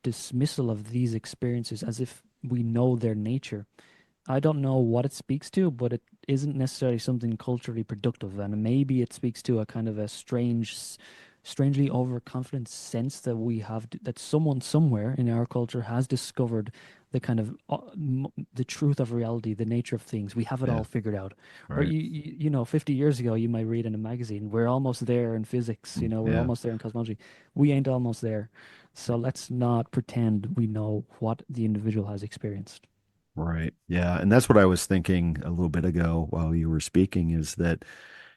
dismissal of these experiences as if we know their nature. I don't know what it speaks to, but it isn't necessarily something culturally productive, and maybe it speaks to a kind of a strangely overconfident sense that we have that someone somewhere in our culture has discovered the kind of the truth of reality, the nature of things. We have it Yeah. all figured out. Or Right. 50 years ago, you might read in a magazine, "We're almost there in physics. We're Yeah. almost there in cosmology." We ain't almost there, so let's not pretend we know what the individual has experienced. Right. Yeah. And that's what I was thinking a little bit ago while you were speaking is that,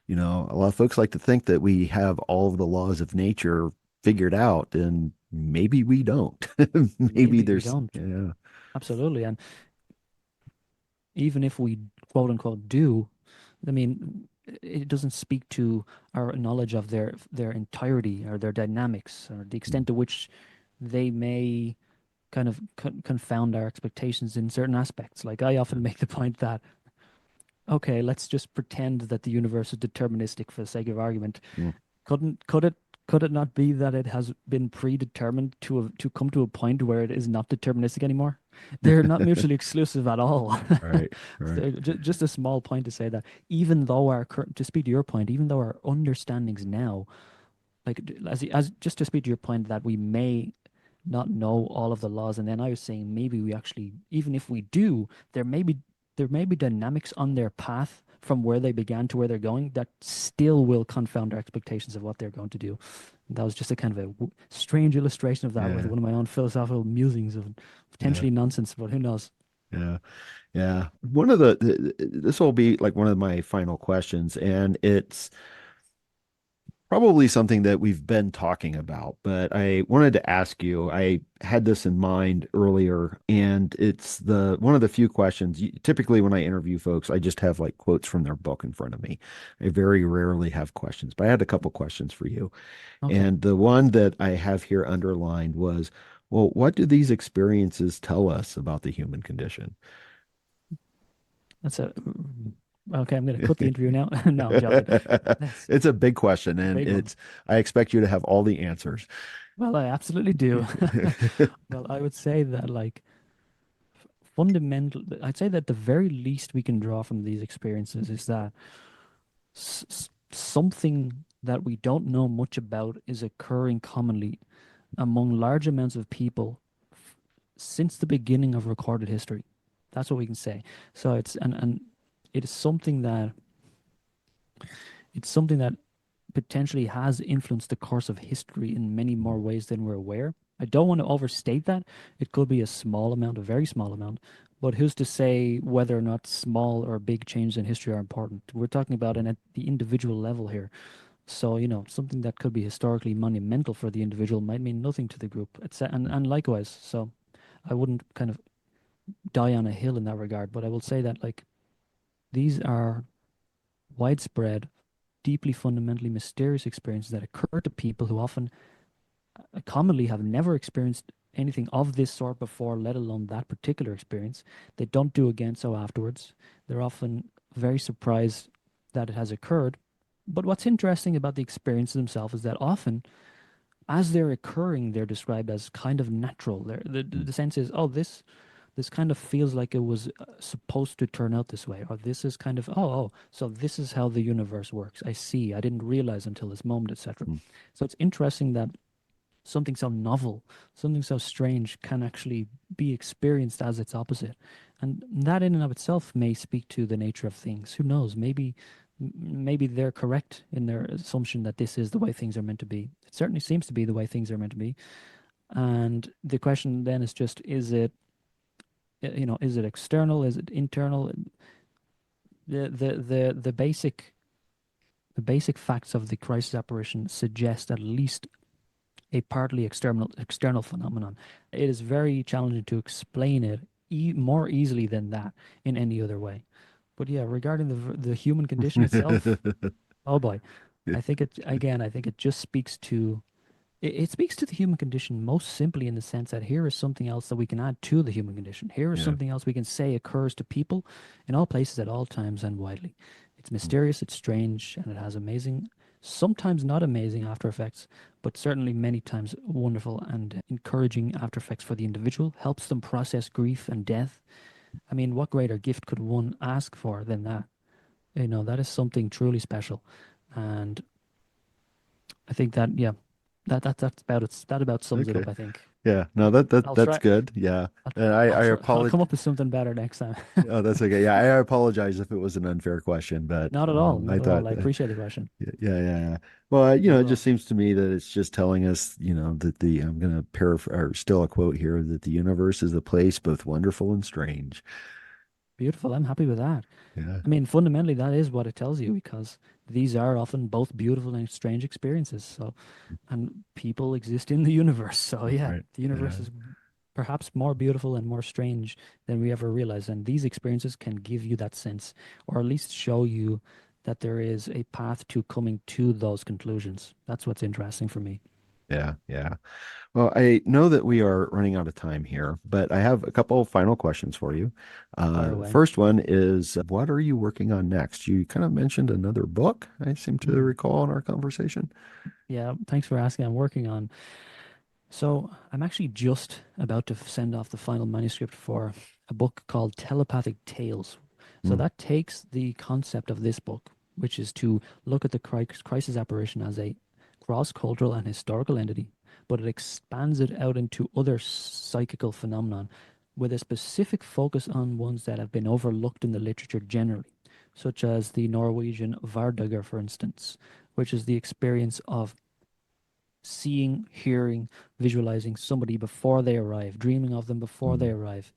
a lot of folks like to think that we have all of the laws of nature figured out, and maybe we don't. Maybe Maybe we there's, don't. yeah. Absolutely. And even if we quote unquote do, I mean, it doesn't speak to our knowledge of their entirety or their dynamics or the extent to which they may kind of confound our expectations in certain aspects. Like I often make the point that, okay, let's just pretend that the universe is deterministic for the sake of argument. Mm. Could it not be that it has been predetermined to come to a point where it is not deterministic anymore? They're not mutually exclusive at all. Right. Right. So just a small point to say that even though our current, to speak to your point, even though our understandings now, like as just to speak to your point that we may not know all of the laws, and then I was saying maybe we actually, even if we do, there may be dynamics on their path from where they began to where they're going that still will confound our expectations of what they're going to do. And that was just a kind of a strange illustration of that with Yeah. one of my own philosophical musings of Yeah. potentially nonsense, but who knows? Yeah. Yeah. This will be like one of my final questions, and it's probably something that we've been talking about, but I wanted to ask you. I had this in mind earlier, and it's the one of the few questions. Typically, when I interview folks, I just have like quotes from their book in front of me. I very rarely have questions, but I had a couple questions for you. Okay. And the one that I have here underlined was, well, what do these experiences tell us about the human condition? That's a okay. I'm going to quit the interview now. No, I'm joking. That's It's a big question, a and big one. I expect you to have all the answers. Well, I absolutely do. Well, I would say that like I'd say that the very least we can draw from these experiences is that something that we don't know much about is occurring commonly among large amounts of people since the beginning of recorded history. That's what we can say. So and it is something that potentially has influenced the course of history in many more ways than we're aware. I don't want to overstate that. It could be a small amount, a very small amount, but who's to say whether or not small or big changes in history are important? We're talking about at the individual level here. So, something that could be historically monumental for the individual might mean nothing to the group, and likewise. So I wouldn't kind of die on a hill in that regard, but I will say that like these are widespread, deeply fundamentally mysterious experiences that occur to people who often commonly have never experienced anything of this sort before, let alone that particular experience. They don't do again so afterwards. They're often very surprised that it has occurred. But what's interesting about the experiences themselves is that often, as they're occurring, they're described as kind of natural. The sense is, oh, this kind of feels like it was supposed to turn out this way, or this is kind of, so this is how the universe works. I see. I didn't realize until this moment, etc. So it's interesting that something so novel, something so strange can actually be experienced as its opposite. And that in and of itself may speak to the nature of things. Who knows? Maybe they're correct in their assumption that this is the way things are meant to be. It certainly seems to be the way things are meant to be. And the question then is just, is it external? Is it internal? The basic facts of the crisis apparition suggest at least a partly external phenomenon. It is very challenging to explain it more easily than that in any other way. But yeah, regarding the human condition itself, oh boy, I think it just speaks to it speaks to the human condition most simply in the sense that here is something else that we can add to the human condition. Here is Yeah. something else we can say occurs to people in all places at all times and widely. It's mysterious, it's strange, and it has amazing sometimes not amazing after effects, but certainly many times wonderful and encouraging after effects for the individual, helps them process grief and death. I mean, what greater gift could one ask for than that? You know, that is something truly special. And I think that, yeah, that's about it. That about sums it Okay. up, I think. Yeah. No, that's I'll good. Yeah. I'll, And I I'll apologize. come up with something better next time. Oh, that's okay. Yeah, I apologize if it was an unfair question, but Not at all. I Not at all. thought I appreciate the question. yeah, yeah, yeah. Well, Not it at just all. seems to me that it's just telling us, that I'm going to paraphrase or still a quote here that the universe is a place both wonderful and strange. Beautiful. I'm happy with that. Yeah. I mean, fundamentally, that is what it tells you because these are often both beautiful and strange experiences. So, and people exist in the universe. So, yeah, Right. the universe Yeah. is perhaps more beautiful and more strange than we ever realize. And these experiences can give you that sense, or at least show you that there is a path to coming to those conclusions. That's what's interesting for me. Yeah. Yeah. Well, I know that we are running out of time here, but I have a couple of final questions for you. Fire away. First one is, what are you working on next? You kind of mentioned another book, I seem to Mm. recall in our conversation. Yeah, thanks for asking. I'm working on. So, I'm actually just about to send off the final manuscript for a book called Telepathic Tales. So, Mm, that takes the concept of this book, which is to look at the crisis apparition as a cross cultural and historical entity, but it expands it out into other psychical phenomenon with a specific focus on ones that have been overlooked in the literature generally, such as the Norwegian Vardager, for instance, which is the experience of seeing, hearing, visualizing somebody before they arrive, dreaming of them before they mm, arrive.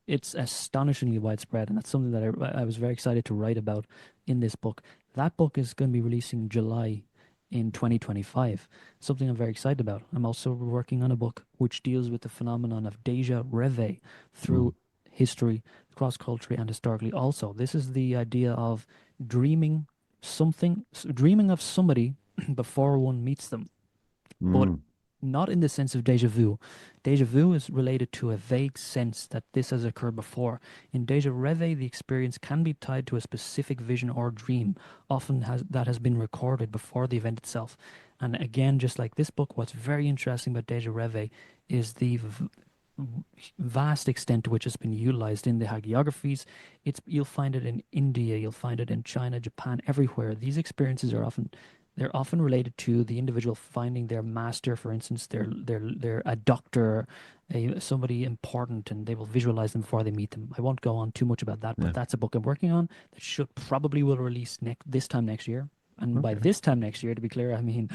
It's astonishingly widespread, and that's something that I was very excited to write about in this book. That book is going to be releasing July in 2025, something I'm very excited about. I'm also working on a book which deals with the phenomenon of deja reve mm, through history, cross culturally, and historically. Also, this is the idea of dreaming dreaming of somebody before one meets them, but mm, not in the sense of deja vu. Deja vu is related to a vague sense that this has occurred before. In deja reve, the experience can be tied to a specific vision or dream, often that has been recorded before the event itself. And again, just like this book, what's very interesting about deja reve is the vast extent to which it's been utilized in the hagiographies. You'll find it in India, you'll find it in China, Japan, everywhere. These experiences are often they're often related to the individual finding their master, for instance, they're a doctor, somebody important, and they will visualize them before they meet them. I won't go on too much about that, but yeah. that's a book I'm working on that should probably will release this time next year. And by Okay. this time next year, to be clear, I mean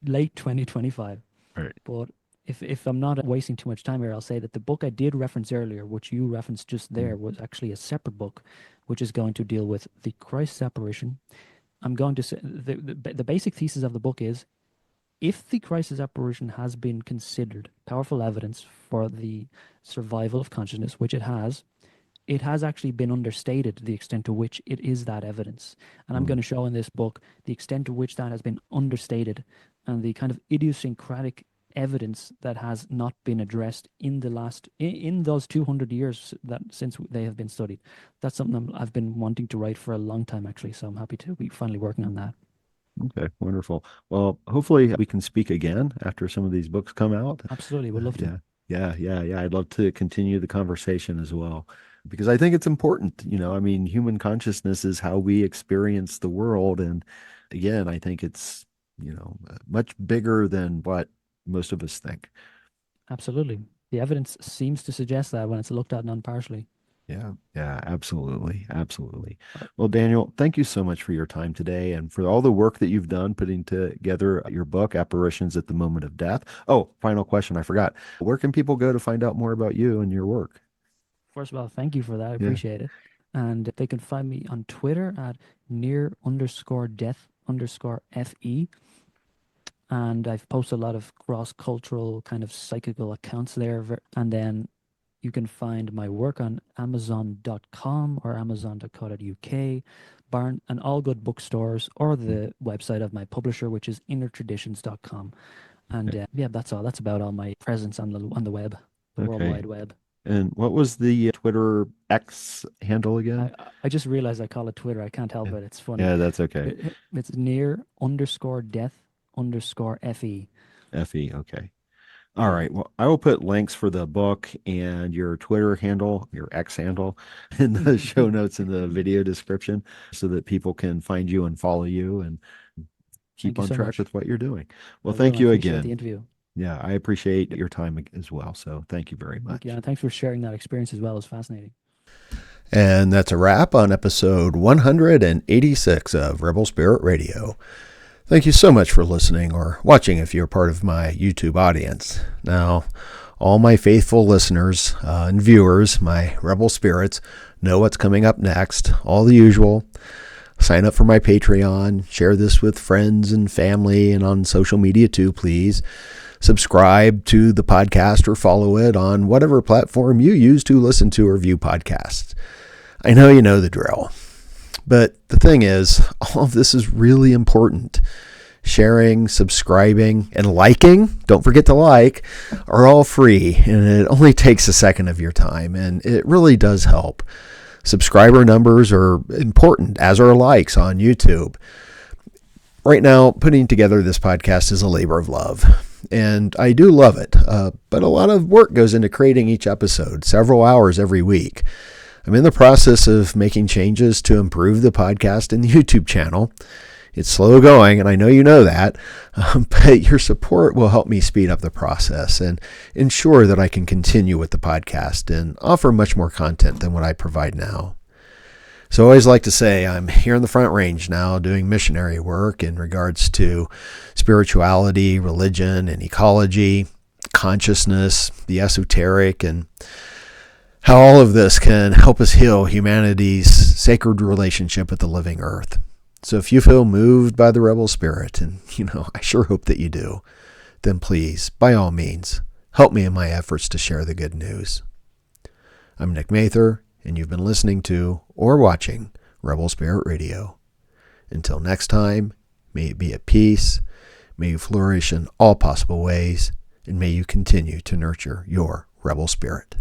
late 2025. All right. But if I'm not wasting too much time here, I'll say that the book I did reference earlier, which you referenced just there, Mm, was actually a separate book, which is going to deal with the Christ's apparition. I'm going to say the basic thesis of the book is if the crisis apparition has been considered powerful evidence for the survival of consciousness, which it has actually been understated the extent to which it is that evidence. And I'm mm, going to show in this book the extent to which that has been understated and the kind of idiosyncratic evidence that has not been addressed in the last in those 200 years that since they have been studied. That's something I've been wanting to write for a long time actually, so I'm happy to be finally working on that. okay. Wonderful. Well, hopefully we can speak again after some of these books come out. Absolutely, would love to. Yeah. Yeah. Yeah. Yeah. I'd love to continue the conversation as well because I think it's important. I mean, human consciousness is how we experience the world. And again, I think it's, much bigger than what most of us think. Absolutely. The evidence seems to suggest that when it's looked at non-partially. Yeah, yeah, absolutely. Absolutely. Right. Well, Daniel, thank you so much for your time today and for all the work that you've done putting together your book, Apparitions at the Moment of Death. Oh, final question. I forgot. Where can people go to find out more about you and your work? First of all, thank you for that. I Yeah. appreciate it. And they can find me on Twitter at near_death_FE. And I've posted a lot of cross-cultural kind of psychical accounts there. And then you can find my work on Amazon.com or Amazon.co.uk, Barn and all good bookstores, or Mm, the website of my publisher, which is innertraditions.com. And okay. yeah, that's all. That's about all my presence on the web, the World Okay. Wide Web. And what was the Twitter X handle again? I just realized I call it Twitter. I can't help it. It's funny. Yeah, that's okay. It's near_death_FE. FE, okay. All right. Well, I will put links for the book and your Twitter handle, your X handle, in the show notes in the video description so that people can find you and follow you and keep Thank you on so track much. with what you're doing. Well, I will. thank I you appreciate the again. interview. Yeah, I appreciate your time as well. So thank you very much. Yeah, and thanks for sharing that experience as well. It was fascinating. And that's a wrap on episode 186 of Rebel Spirit Radio. Thank you so much for listening or watching if you're part of my YouTube audience. Now, all my faithful listeners and viewers, my Rebel Spirits, know what's coming up next. All the usual. Sign up for my Patreon. Share this with friends and family and on social media too, please. Subscribe to the podcast or follow it on whatever platform you use to listen to or view podcasts. I know you know the drill. But the thing is, all of this is really important. Sharing, subscribing, and liking, don't forget to like, are all free, and it only takes a second of your time, and it really does help. Subscriber numbers are important, as are likes on YouTube. Right now, putting together this podcast is a labor of love, and I do love it, but a lot of work goes into creating each episode, several hours every week. I'm in the process of making changes to improve the podcast and the YouTube channel. It's slow going, and I know you know that, but your support will help me speed up the process and ensure that I can continue with the podcast and offer much more content than what I provide now. So I always like to say I'm here in the Front Range now doing missionary work in regards to spirituality, religion, and ecology, consciousness, the esoteric, and how all of this can help us heal humanity's sacred relationship with the living earth. So if you feel moved by the Rebel Spirit, and I sure hope that you do, then please, by all means, help me in my efforts to share the good news. I'm Nick Mather, and you've been listening to or watching Rebel Spirit Radio. Until next time, may it be at peace, may you flourish in all possible ways, and may you continue to nurture your Rebel Spirit.